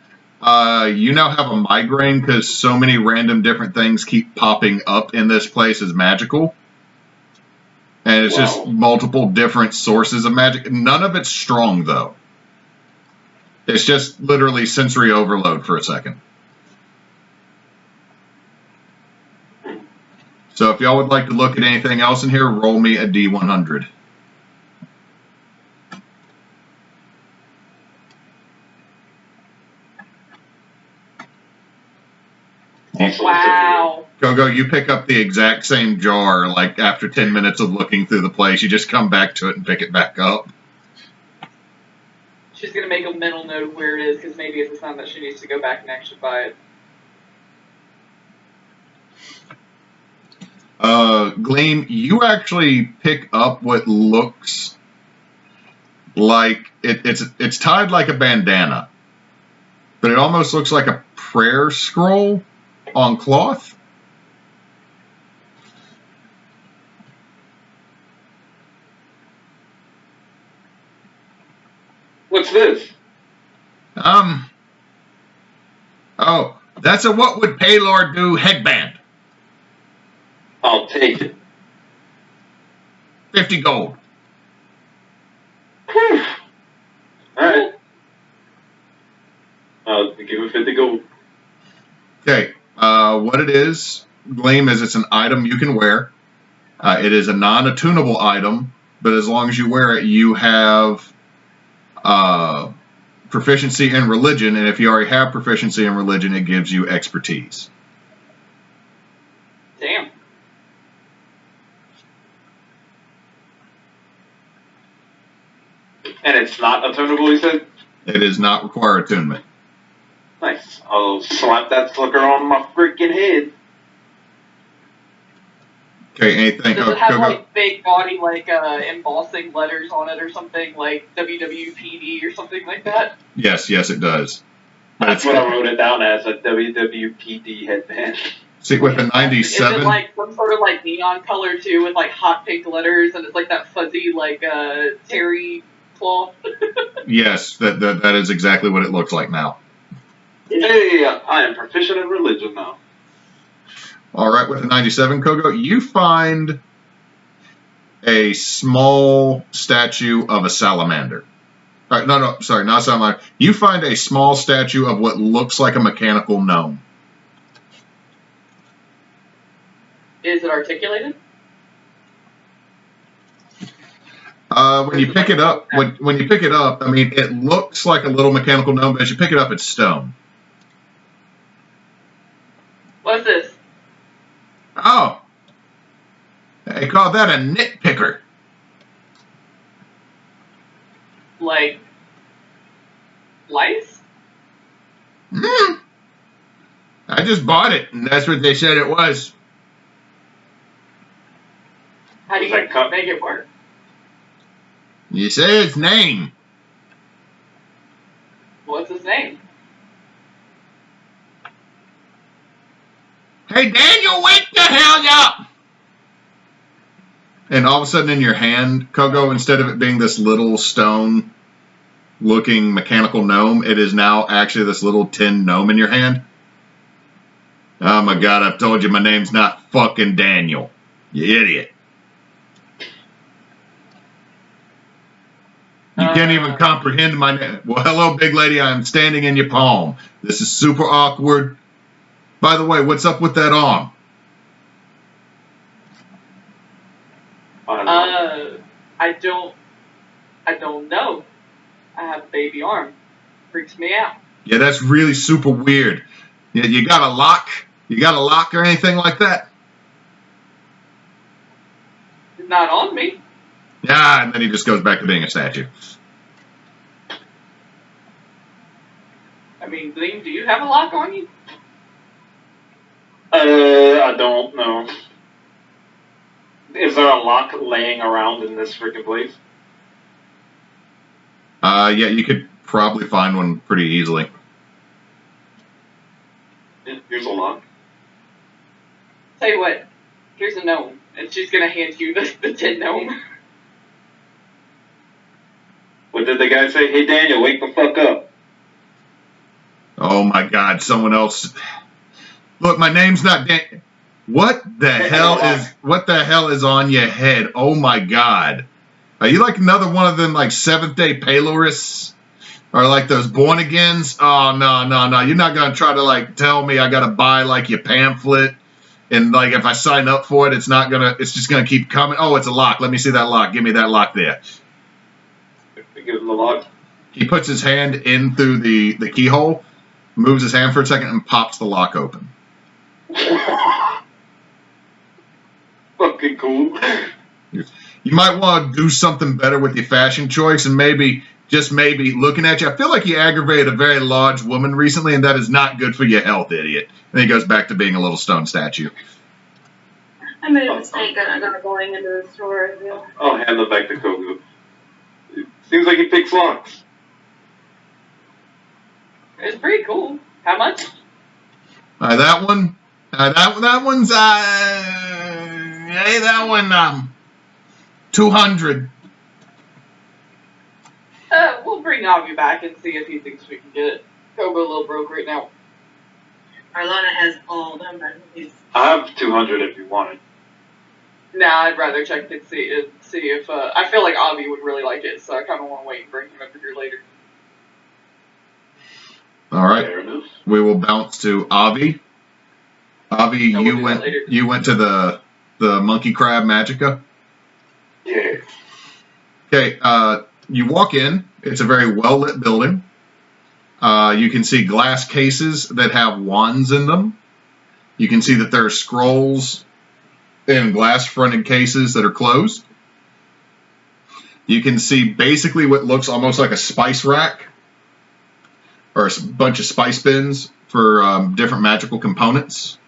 you now have a migraine because so many random different things keep popping up in this place as magical. And it's just multiple different sources of magic. None of it's strong, though. It's just literally sensory overload for a second. So if y'all would like to look at anything else in here, roll me a D100. Wow. Kogo, you pick up the exact same jar, like after 10 minutes of looking through the place. You just come back to it and pick it back up. She's going to make a mental note of where it is, because maybe it's a sign that she needs to go back and actually buy it. Gleam, you actually pick up what looks like it's tied like a bandana, but it almost looks like a prayer scroll on cloth. What's this? Oh, that's a what would Pelor do headband. I'll take it. 50 gold. Whew. Alright. I'll give it 50 gold. Okay, what it is, Gleam, is it's an item you can wear. It is a non-attunable item, but as long as you wear it, you have proficiency in religion, and if you already have proficiency in religion, it gives you expertise. Damn. And it's not attunable, you said? It does not require attunement. Nice. I'll slap that sucker on my freaking head. Okay, anything? Does it have like big body, like embossing letters on it or something, like WWPD or something like that? Yes, it does. That's what I wrote it down as, a WWPD headband. See, with a 97. Is it like some sort of like neon color too, with like hot pink letters, and it's like that fuzzy like terry cloth? Yes, that is exactly what it looks like now. Hey, I am proficient in religion now. All right, with a 97, Kogo, you find a small statue of a salamander. All right, no, sorry, not salamander. You find a small statue of what looks like a mechanical gnome. Is it articulated? When you pick it up, when you pick it up, I mean, it looks like a little mechanical gnome, but as you pick it up, it's stone. What's this? Oh, they call that a nitpicker. Like lice? I just bought it, and that's what they said it was. How do you make it work? You say its name. What's his name? Hey, Daniel, wake the hell up! And all of a sudden in your hand, Kogo, instead of it being this little stone-looking mechanical gnome, it is now actually this little tin gnome in your hand. Oh my god, I've told you my name's not fucking Daniel. You idiot. You can't even comprehend my name. Well, hello, big lady. I'm standing in your palm. This is super awkward. By the way, what's up with that arm? I don't know. I have a baby arm. Freaks me out. Yeah, that's really super weird. You got a lock? You got a lock or anything like that? It's not on me. Yeah, and then he just goes back to being a statue. I mean, Gleam, do you have a lock on you? I don't know. Is there a lock laying around in this freaking place? Yeah, you could probably find one pretty easily. Here's a lock. Tell you what, here's a gnome. And she's going to hand you the tin gnome. What did the guy say? Hey, Daniel, wake the fuck up. Oh my God, someone else. Look, my name's not Dan. What the hell is on your head? Oh my God. Are you like another one of them like Seventh-day Pelorists? Or like those born agains? Oh no. You're not gonna try to like tell me I gotta buy like your pamphlet and like if I sign up for it, it's just gonna keep coming. Oh, it's a lock. Let me see that lock. Give me that lock there. Give him the lock. He puts his hand in through the keyhole, moves his hand for a second, and pops the lock open. Fucking cool. You might want to do something better with your fashion choice and maybe, just maybe, looking at you. I feel like you aggravated a very large woman recently, and that is not good for your health, idiot. And he goes back to being a little stone statue. I made a mistake going into the store. I'll hand them back to Kogo. Seems like he picks locks. It's pretty cool. How much? That one, that one's, that one, 200. We'll bring Avi back and see if he thinks we can get it. Kogo a little broke right now. Arlana has all them. I have 200 if you want it. Nah, I'd rather check and see if I feel like Avi would really like it, so I kind of want to wait and bring him over here later. All right, we will bounce to Avi. Avi, No, you went to the Monkey Crab Magica. Yeah. Okay, you walk in. It's a very well lit building. You can see glass cases that have wands in them. You can see that there are scrolls in glass-fronted cases that are closed. You can see basically what looks almost like a spice rack or a bunch of spice bins for different magical components.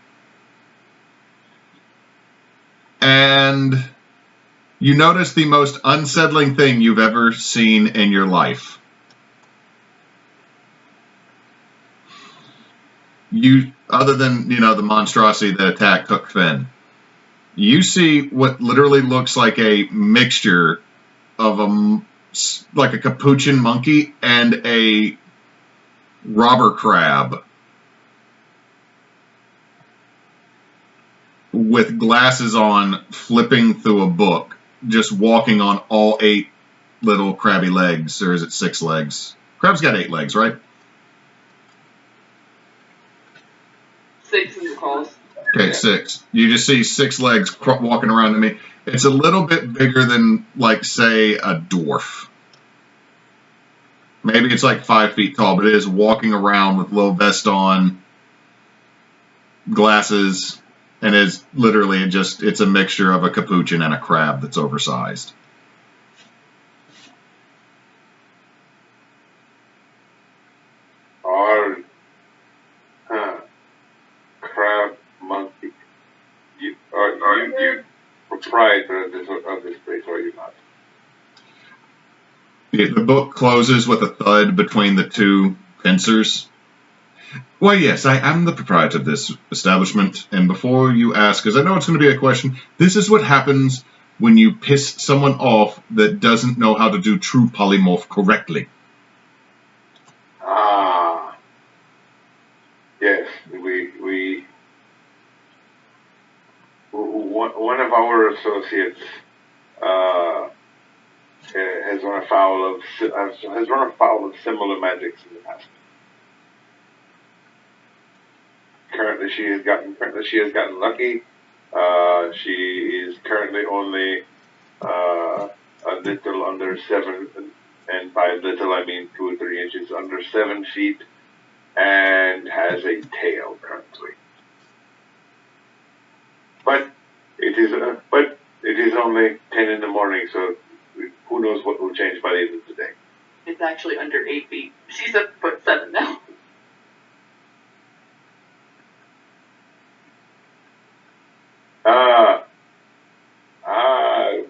And you notice the most unsettling thing you've ever seen in your life. Other than, the monstrosity that attacked Hook Finn, you see what literally looks like a mixture of like a capuchin monkey and a robber crab with glasses on, flipping through a book, just walking on all 8 little crabby legs, or is it 6 legs? Crab's got 8 legs, right? 6 is the close. Okay, 6. You just see 6 legs walking around to me. It's a little bit bigger than, like, say, a dwarf. Maybe it's like 5 feet tall, but it is walking around with low vest on, glasses, and is literally it's a mixture of a capuchin and a crab that's oversized. Crab monkey. Are you proprietor of this place, or are you not? The book closes with a thud between the 2 pincers. Well, yes, I am the proprietor of this establishment, and before you ask, because I know it's going to be a question, this is what happens when you piss someone off that doesn't know how to do true polymorph correctly. Yes, one of our associates has run afoul of similar magics in the past. Currently, she has gotten lucky. She is currently only a little under 7, and by little I mean 2 or 3 inches under 7 feet, and has a tail currently. But it is only 10 in the morning, so who knows what will change by the end of the day. It's actually under 8 feet. She's 1'7" now.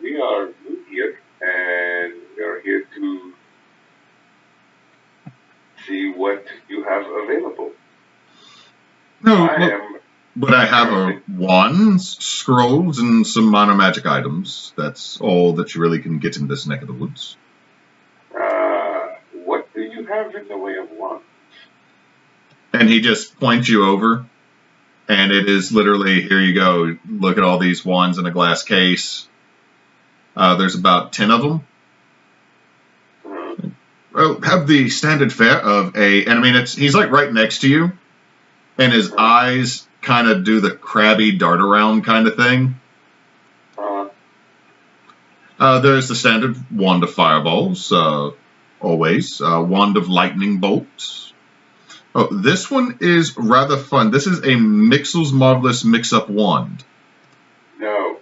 We are new here, and we are here to see what you have available. No, But I have wands, scrolls, and some minor magic items. That's all that you really can get in this neck of the woods. What do you have in the way of wands? And he just points you over, and it is literally, here you go, look at all these wands in a glass case. There's about 10 of them. Well, have the standard fare of and I mean, he's like right next to you, and his eyes kind of do the crabby dart around kind of thing. There's the standard wand of fireballs, always. Wand of lightning bolts. Oh, this one is rather fun. This is a Mixel's Marvelous Mix-Up Wand. No.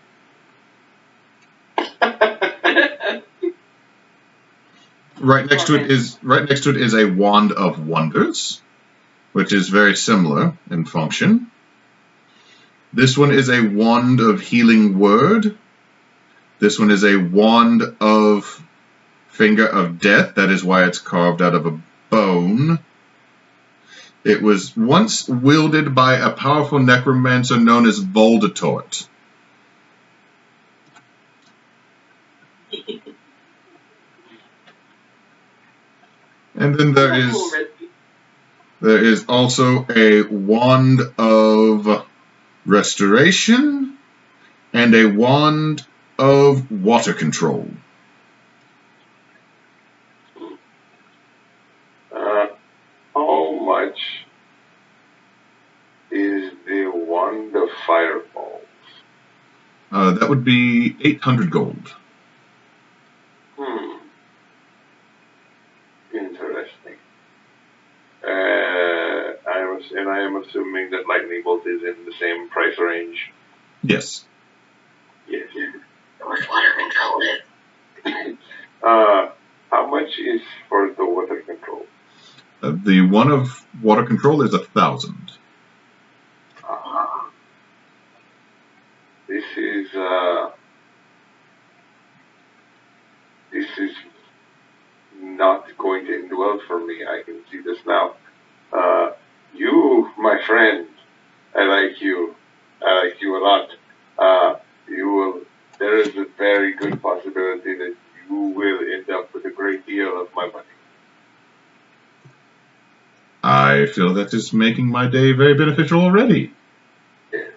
Right next to it is a Wand of Wonders, which is very similar in function. This one is a Wand of Healing Word. This one is a Wand of Finger of Death. That is why it's carved out of a bone. It was once wielded by a powerful necromancer known as Voldemort. And then there is also a Wand of Restoration and a Wand of Water Control. How much is the Wand of Fireballs? That would be 800 gold. Interesting. I am assuming that lightning bolt is in the same price range. Yes. Yes. What's water control is? How much is for the water control? The one of Water Control is 1,000. This is not going to end well for me. I can see this now. You, my friend, I like you. I like you a lot. There is a very good possibility that you will end up with a great deal of my money. I feel that is making my day very beneficial already. Yes.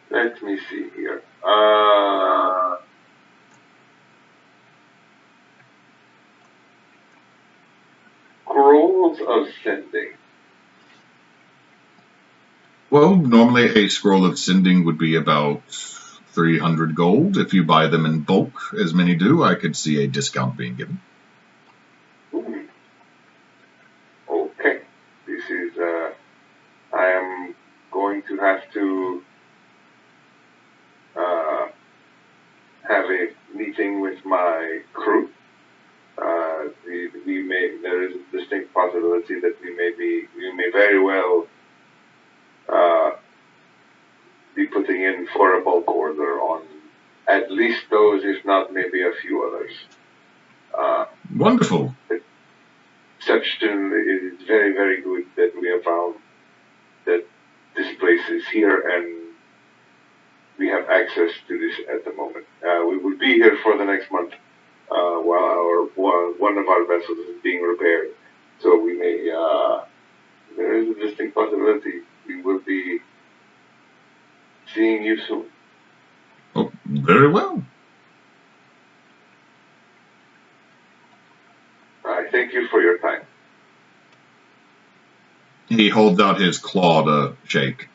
Let me see here. Scrolls of Sending. Well, normally a scroll of sending would be about 300 gold. If you buy them in bulk, as many do, I could see a discount being given. Okay. This is, I am going to have to have a meeting with my crew. There is a distinct possibility that we may very well be putting in for a bulk order on at least those, if not maybe a few others. Wonderful. Exception is very, very good that we have found that this place is here and we have access to this at the moment. We will be here for the next month while one of our vessels is being repaired. So we may, there is a distinct possibility we will be seeing you soon. Oh, very well. I thank you for your time. He holds out his claw to shake.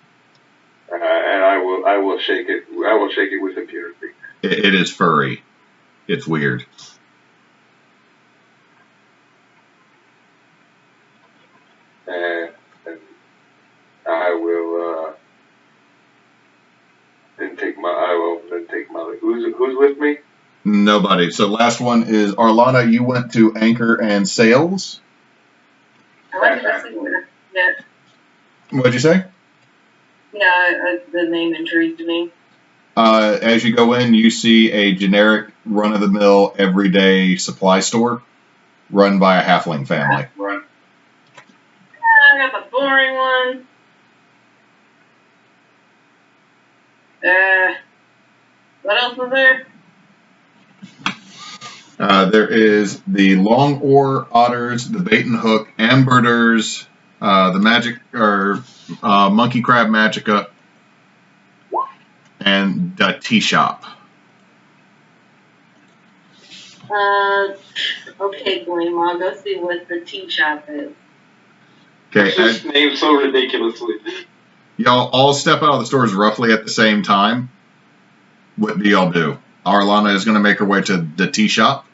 And I will shake it. I will shake it with impunity. It is furry. It's weird. And I will then take my. Who's with me? Nobody. So last one is Arlana. You went to anchor and sails. I went to the singer. Yeah. What'd you say? Yeah, the name intrigued me. As you go in, you see a generic, run-of-the-mill, everyday supply store. run by a halfling family. I got the boring one. What else was there? There is the long oar otters, the bait and hook, Ambudders, the magic or monkey crab magica, and the tea shop. Okay, Gleam, I'll go see what the tea shop is. Okay, It's just named so ridiculously. y'all all step out of the stores roughly at the same time. What do y'all do? Arlana is going to make her way to the tea shop.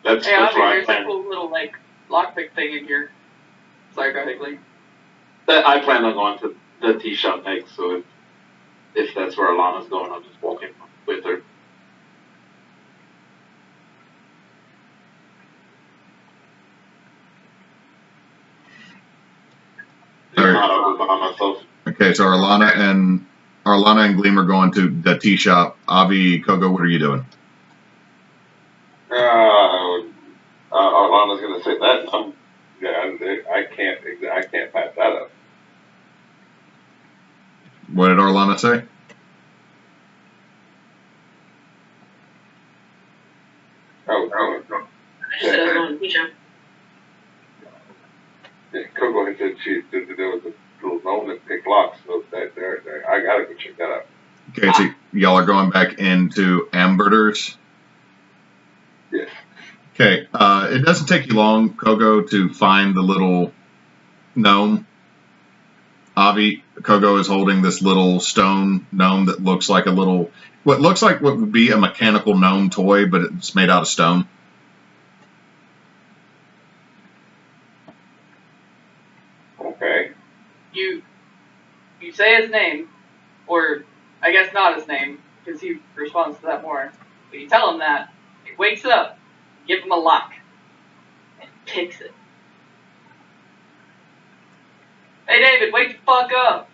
That's Hey, Avi, what I there's a plan. cool little, like, lockpick thing in here. Sorry, go ahead, Gleam. I plan on going to the tea shop next, so if that's where Alana's going, I'll just walk in with her. Alright. Not over by myself. Okay, so Arlana and Gleam are going to the tea shop. Avi, Kogo, what are you doing? Arlana's gonna say that. I can't pass that up. What did Arlana say? Oh. I just said I was going to the tea shop. Yeah, Kogo had said there was a little gnome that picked locks, so there. I gotta go check that out. Okay, so y'all are going back into Ambudders. Yes. Okay, it doesn't take you long, Kogo, to find the little gnome. Avi, Kogo is holding this little stone gnome that looks like what looks like what would be a mechanical gnome toy, but it's made out of stone. Okay. You say his name, or I guess not his name, because he responds to that more. But you tell him that, he wakes up, give him a lock, and picks it. Hey David, wake the fuck up!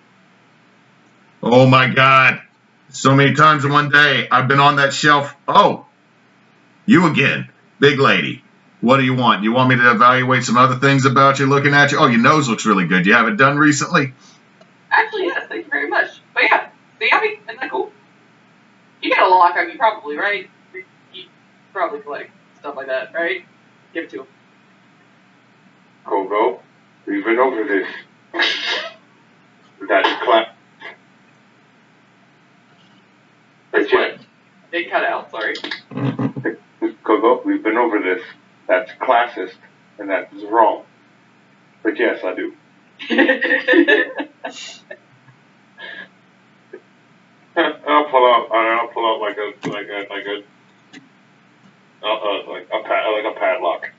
Oh my God. So many times in one day, I've been on that shelf. Oh, you again. Big lady. What do you want? You want me to evaluate some other things about you looking at you? Oh, your nose looks really good. You have it done recently? Actually, yes, thank you very much. But yeah, see, Abby, isn't that cool? You got a lock on you probably, right? You probably collect stuff like that, right? Give it to him. Kogo, we've been over this. That's clap. That's what? It cut out, sorry. Kogo, we've been over this. That's classist, and that is wrong. But yes, I do. I'll pull out like a padlock.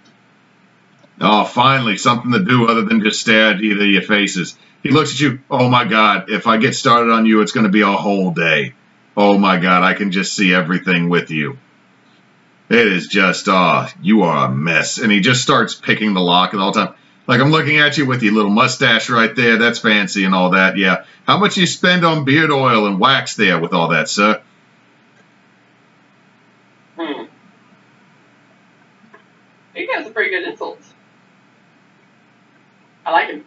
Oh, finally, something to do other than just stare at either of your faces. He looks at you. Oh my God, if I get started on you, it's going to be a whole day. Oh my God, I can just see everything with you. It is just, you are a mess. And he just starts picking the lock and all the time. Like, I'm looking at you with your little mustache right there. That's fancy and all that, yeah. How much you spend on beard oil and wax there with all that, sir? He has some pretty good insults. I like him.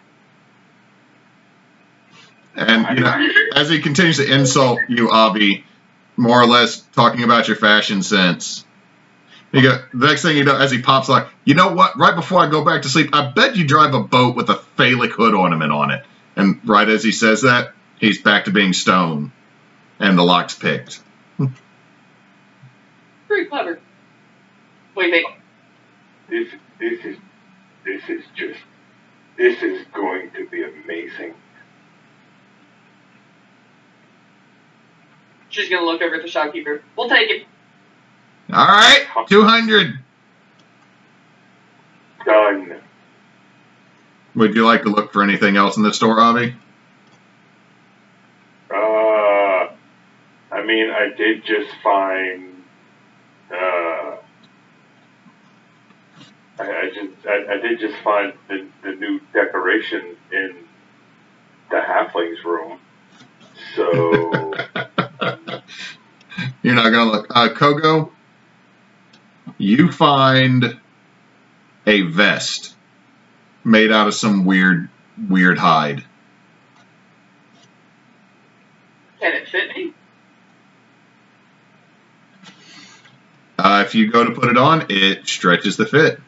And, you know, as he continues to insult you, Avi, more or less talking about your fashion sense, the next thing you know, as he pops like, you know what? Right before I go back to sleep, I bet you drive a boat with a phallic hood ornament on it. And right as he says that, he's back to being stone, and the lock's picked. Pretty clever. What do you think? This is going to be amazing. She's gonna look over at the shopkeeper. We'll take him. All right, 200. Done. Would you like to look for anything else in the store, Avi? I mean, I did just find. I did just find the new decoration in the halflings room. So You're not gonna look. Kogo, you find a vest made out of some weird hide. Can it fit me? If you go to put it on, it stretches the fit.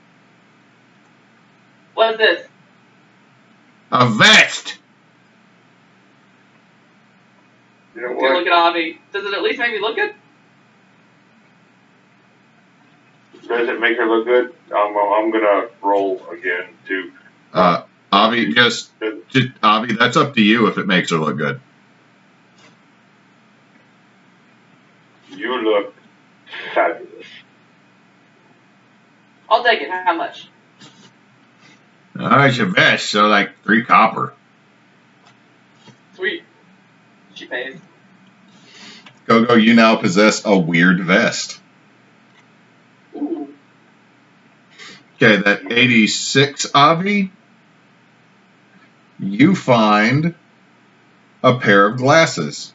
What's this? A vest! You know You what? look at Avi. Does it at least make me look good? Does it make her look good? I'm gonna roll again too. Avi, Avi, that's up to you if it makes her look good. You look fabulous. I'll take it. How much? It's a vest, so like 3 copper. Sweet. She pays. Kogo, you now possess a weird vest. Ooh. Okay, that 86, Avi. You find a pair of glasses.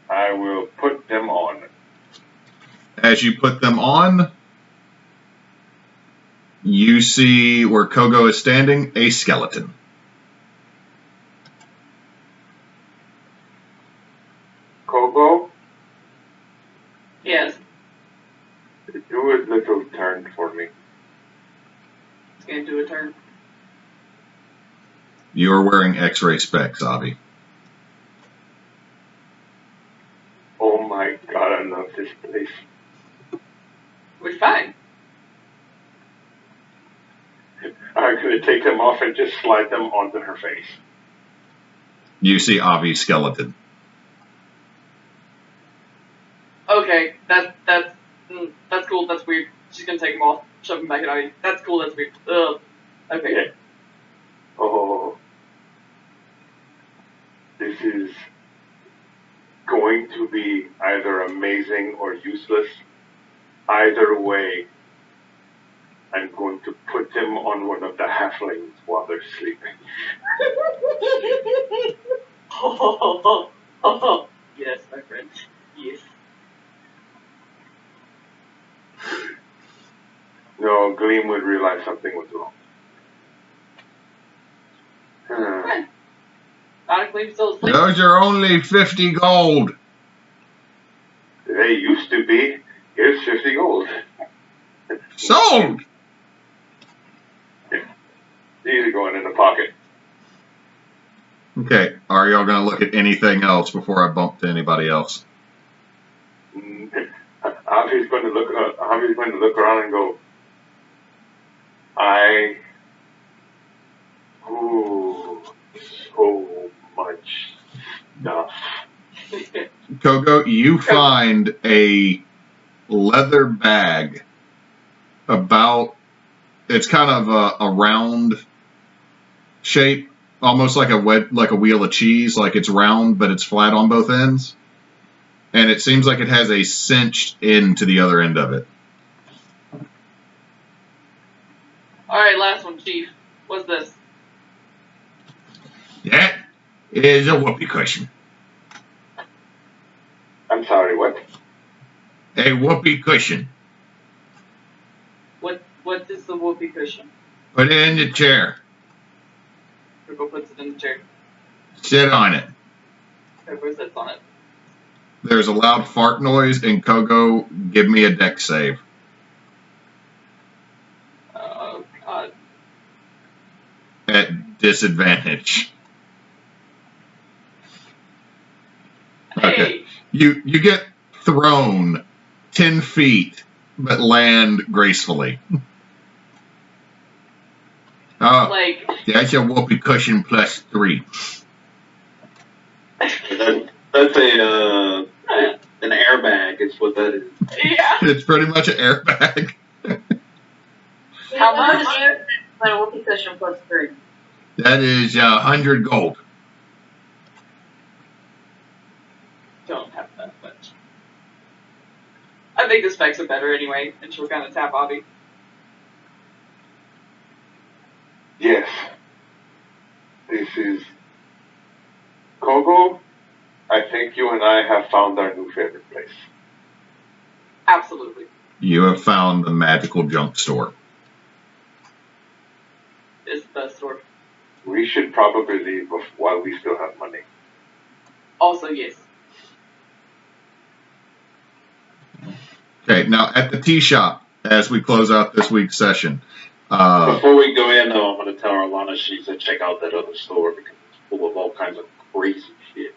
I will put them on. As you put them on, you see where Kogo is standing, a skeleton. Kogo, Yes. do a little turn for me. It's going to do a turn. You're wearing X-ray specs, Avi. Oh my god, I love this place. We're fine. I'm gonna take them off and just slide them onto her face. You see Avi's skeleton. Okay, that's cool. That's weird. She's gonna take them off, shove them back in Avi. That's cool. That's weird. Ugh. Okay. Yeah. Oh, this is going to be either amazing or useless. Either way, I'm going to put them on one of the halflings while they're sleeping. Yes, my friend. Yes. No, Gleam would realize something was wrong. Fine. Honestly, still asleep. Those are only 50 gold. They used to be. Here's 50 gold. Sold! These are going in the pocket. Okay, are y'all going to look at anything else before I bump to anybody else? Avi's going to look around and go, so much stuff. Kogo, you find a leather bag it's kind of a round shape, almost like a wheel of cheese, like it's round but it's flat on both ends. And it seems like it has a cinched end to the other end of it. Alright, last one, Chief. What's this? That is a whoopee cushion. I'm sorry, what? A whoopee cushion. What is the whoopee cushion? Put it in the chair. Kogo puts it in the chair. Sit on it. Kogo sits on it. There's a loud fart noise, and Kogo, give me a dex save. Oh, God. At disadvantage. Okay. Hey! You get thrown 10 feet, but land gracefully. Like... That's a whoopee cushion plus 3. That's an airbag is what that is. Yeah! It's pretty much an airbag. How much? My whoopee cushion plus 3. That is 100 gold. Don't have that much. I think the specs are better anyway, and she'll kind of tap Avi. Yes. Mrs. Kogo, I think you and I have found our new favorite place. Absolutely. You have found the magical junk store. It's the best store. We should probably leave while we still have money. Also, yes. Okay, now at the tea shop, as we close out this week's session. Before we go in, though, I'm going to tell Arlana she should check out that other store because it's full of all kinds of crazy shit.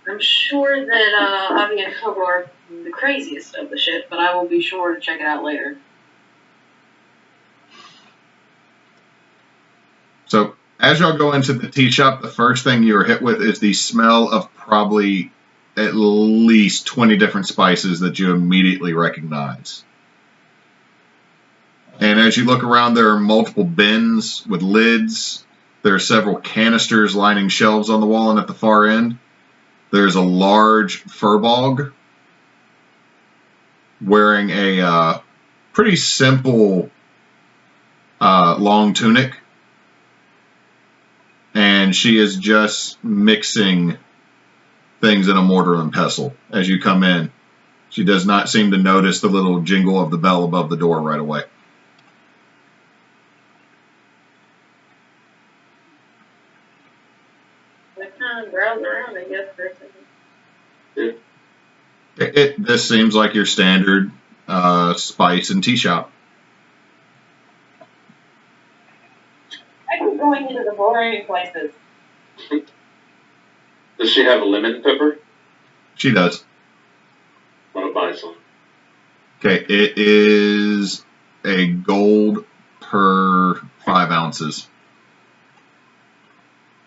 I'm sure that Avi and Kogo are the craziest of the shit, but I will be sure to check it out later. So as y'all go into the tea shop, the first thing you're hit with is the smell of probably at least 20 different spices that you immediately recognize. And as you look around, there are multiple bins with lids. There are several canisters lining shelves on the wall, and at the far end, there's a large furbog wearing a pretty simple long tunic. And she is just mixing things in a mortar and pestle as you come in. She does not seem to notice the little jingle of the bell above the door right away. I kind of browse around, I guess, for a second. This seems like your standard spice and tea shop. I keep going into the boring places. Does she have a lemon pepper? She does. I'm going to buy some. Okay, it is a gold per 5 ounces.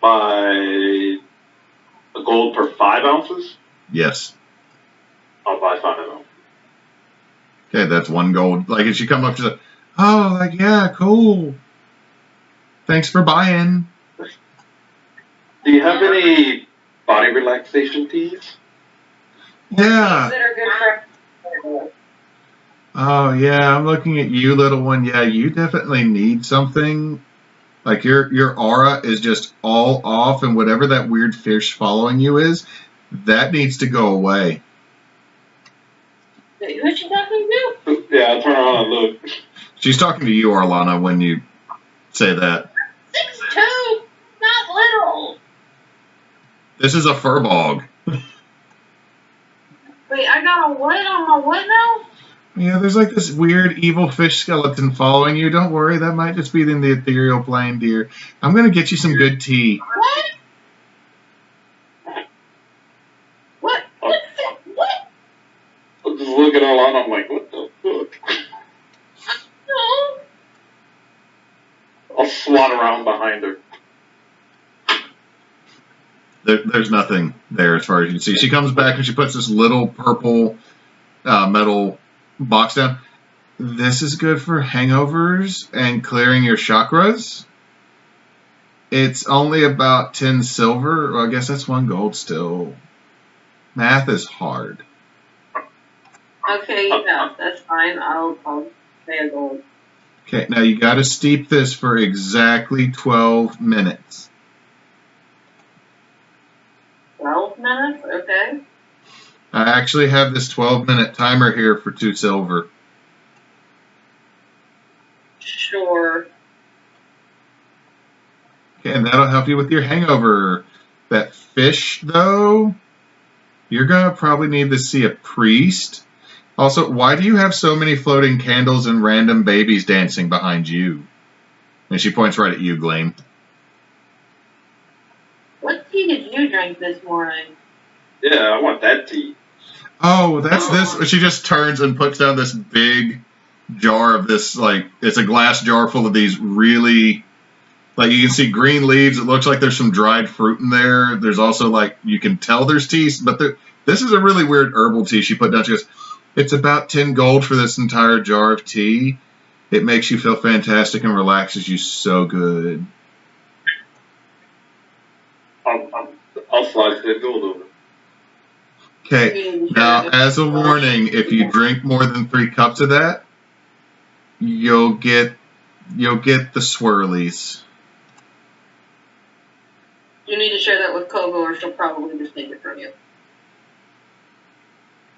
Buy a gold per 5 ounces? Yes. I'll buy 5 of them. Okay, that's 1 gold. Like, if she come up to the, oh, like, yeah, cool. Thanks for buying. Do you have any body relaxation teas? Yeah. That are good for. Oh, yeah, I'm looking at you, little one. Yeah, you definitely need something. Like, your aura is just all off, and whatever that weird fish following you is, that needs to go away. Who's she talking to? Yeah, I'll turn around and look. She's talking to you, Arlana, when you say that. 6'2", not literal. This is a furbog. Wait, I got a what on my what now? Yeah, there's like this weird evil fish skeleton following you. Don't worry, that might just be in the ethereal plane, dear. I'm going to get you some good tea. What? What? What? I'm just looking Arlana, I'm like, what the fuck? No. I'll swat around behind her. There's nothing there as far as you can see. She comes back and she puts this little purple metal box down. This is good for hangovers and clearing your chakras. It's only about 10 silver. Well, I guess that's 1 gold still. Math is hard. Okay, yeah, that's fine. I'll pay a gold. Okay, now you got to steep this for exactly 12 minutes. 12 minutes? Okay. I actually have this 12-minute timer here for 2 silver. Sure. Okay, and that'll help you with your hangover. That fish, though, you're going to probably need to see a priest. Also, why do you have so many floating candles and random babies dancing behind you? And she points right at you, Gleam. What tea did you drink this morning? Yeah, I want that tea. Oh, that's this. She just turns and puts down this big jar of this, like, it's a glass jar full of these really, like, you can see green leaves. It looks like there's some dried fruit in there. There's also, like, you can tell there's tea, but this is a really weird herbal tea she put down. She goes, it's about 10 gold for this entire jar of tea. It makes you feel fantastic and relaxes you so good. I'll slide that gold over. Okay, now as a warning, if you drink more than 3 cups of that, you'll get the swirlies. You need to share that with Kogo, or she'll probably just take it from you.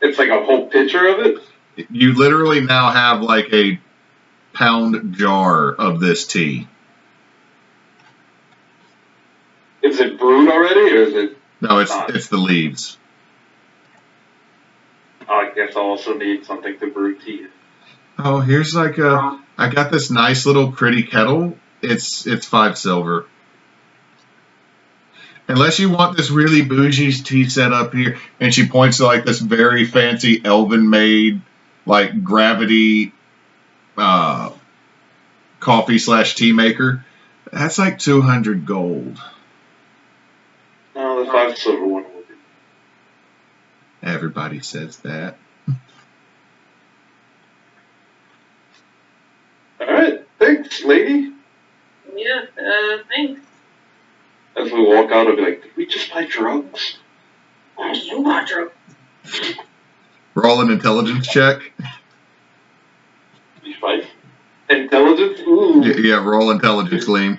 It's like a whole picture of it? You literally now have like a pound jar of this tea. Is it brewed already, or is it... No, it's the leaves. I guess I also need something to brew tea. Oh, here's like I got this nice little pretty kettle. It's 5 silver. Unless you want this really bougie tea set up here, and she points to like this very fancy elven made like gravity coffee/tea maker. That's like 200 gold. No, the 5 silver one will do. Everybody says that. Alright, thanks, lady. Yeah, thanks. As we walk out, I'll be like, did we just buy drugs? Why do you want drugs? Roll an intelligence check. Did you buy intelligence? Ooh. Yeah, roll intelligence, Gleam.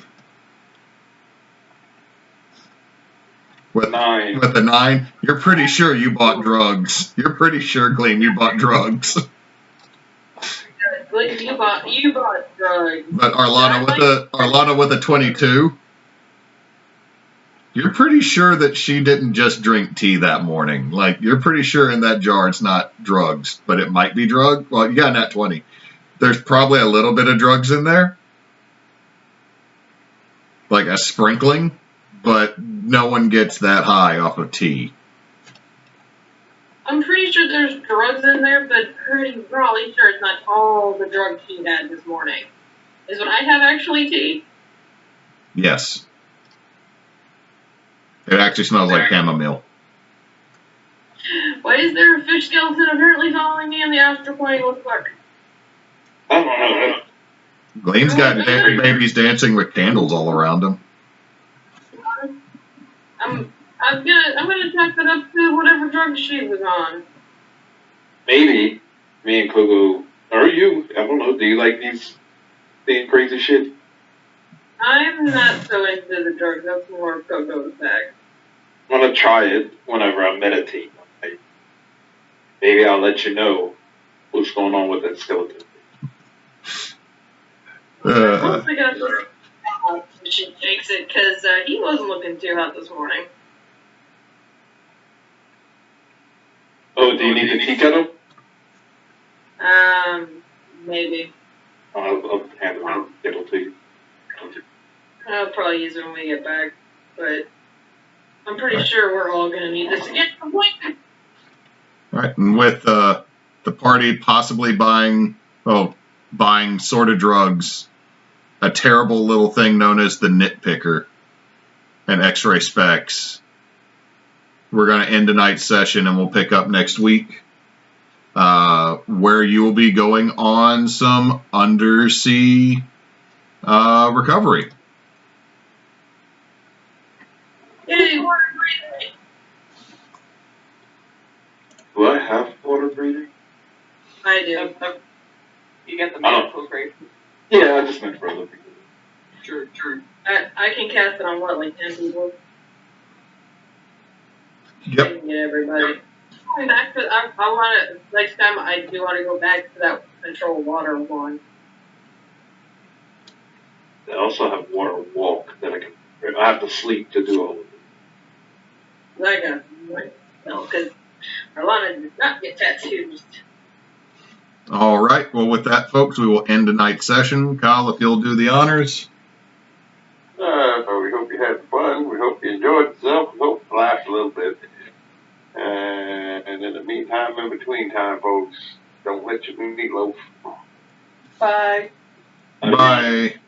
With 9. With a 9, you're pretty sure you bought drugs. You're pretty sure, Gleam, you bought drugs. Gleam, you bought drugs. But Arlana with a 22. You're pretty sure that she didn't just drink tea that morning. Like, you're pretty sure in that jar it's not drugs, but it might be drug. Well, you got nat 20. There's probably a little bit of drugs in there. Like a sprinkling, but no one gets that high off of tea. I'm pretty sure there's drugs in there, but probably sure it's not all the drugs she had this morning. Is what I have actually tea? Yes. It actually smells like chamomile. Why is there a fish skeleton apparently following me in the astral plane? What the fuck? I don't know. Gleam's got babies dancing with candles all around him. I'm gonna chalk that up to whatever drug she was on. Maybe me and Kogo, or you, I don't know, do you like these crazy shit? I'm not so into the drugs. That's more Kogo's bag. I'm gonna try it whenever I meditate. Maybe I'll let you know what's going on with that skeleton. Once I got this, she takes it because he wasn't looking too hot this morning. Oh, do you need the tea kettle? Maybe. I'll hand the kettle to you. I'll probably use it when we get back, but I'm pretty sure we're all gonna need this again. Right, and with the party possibly buying sort of drugs, a terrible little thing known as the nitpicker, and X-ray specs. We're going to end tonight's session, and we'll pick up next week, where you will be going on some undersea recovery. Yay, water breathing. Do I have water breathing? I do. You get the medical grade. Yeah, I just meant for other people. True. I can cast it on what, like 10 people? Yep. I can get everybody. I want to, next time I do want to go back to that control water one. I also have water walk that I have to sleep to do all of it. I got no, because Arlana did not get tattoos. All right. Well, with that, folks, we will end tonight's session. Kyle, if you'll do the honors. So we hope you had fun. We hope you enjoyed yourself. We hope you laughed a little bit. And in the meantime, in between time, folks, don't let your meatloaf. Bye. Bye.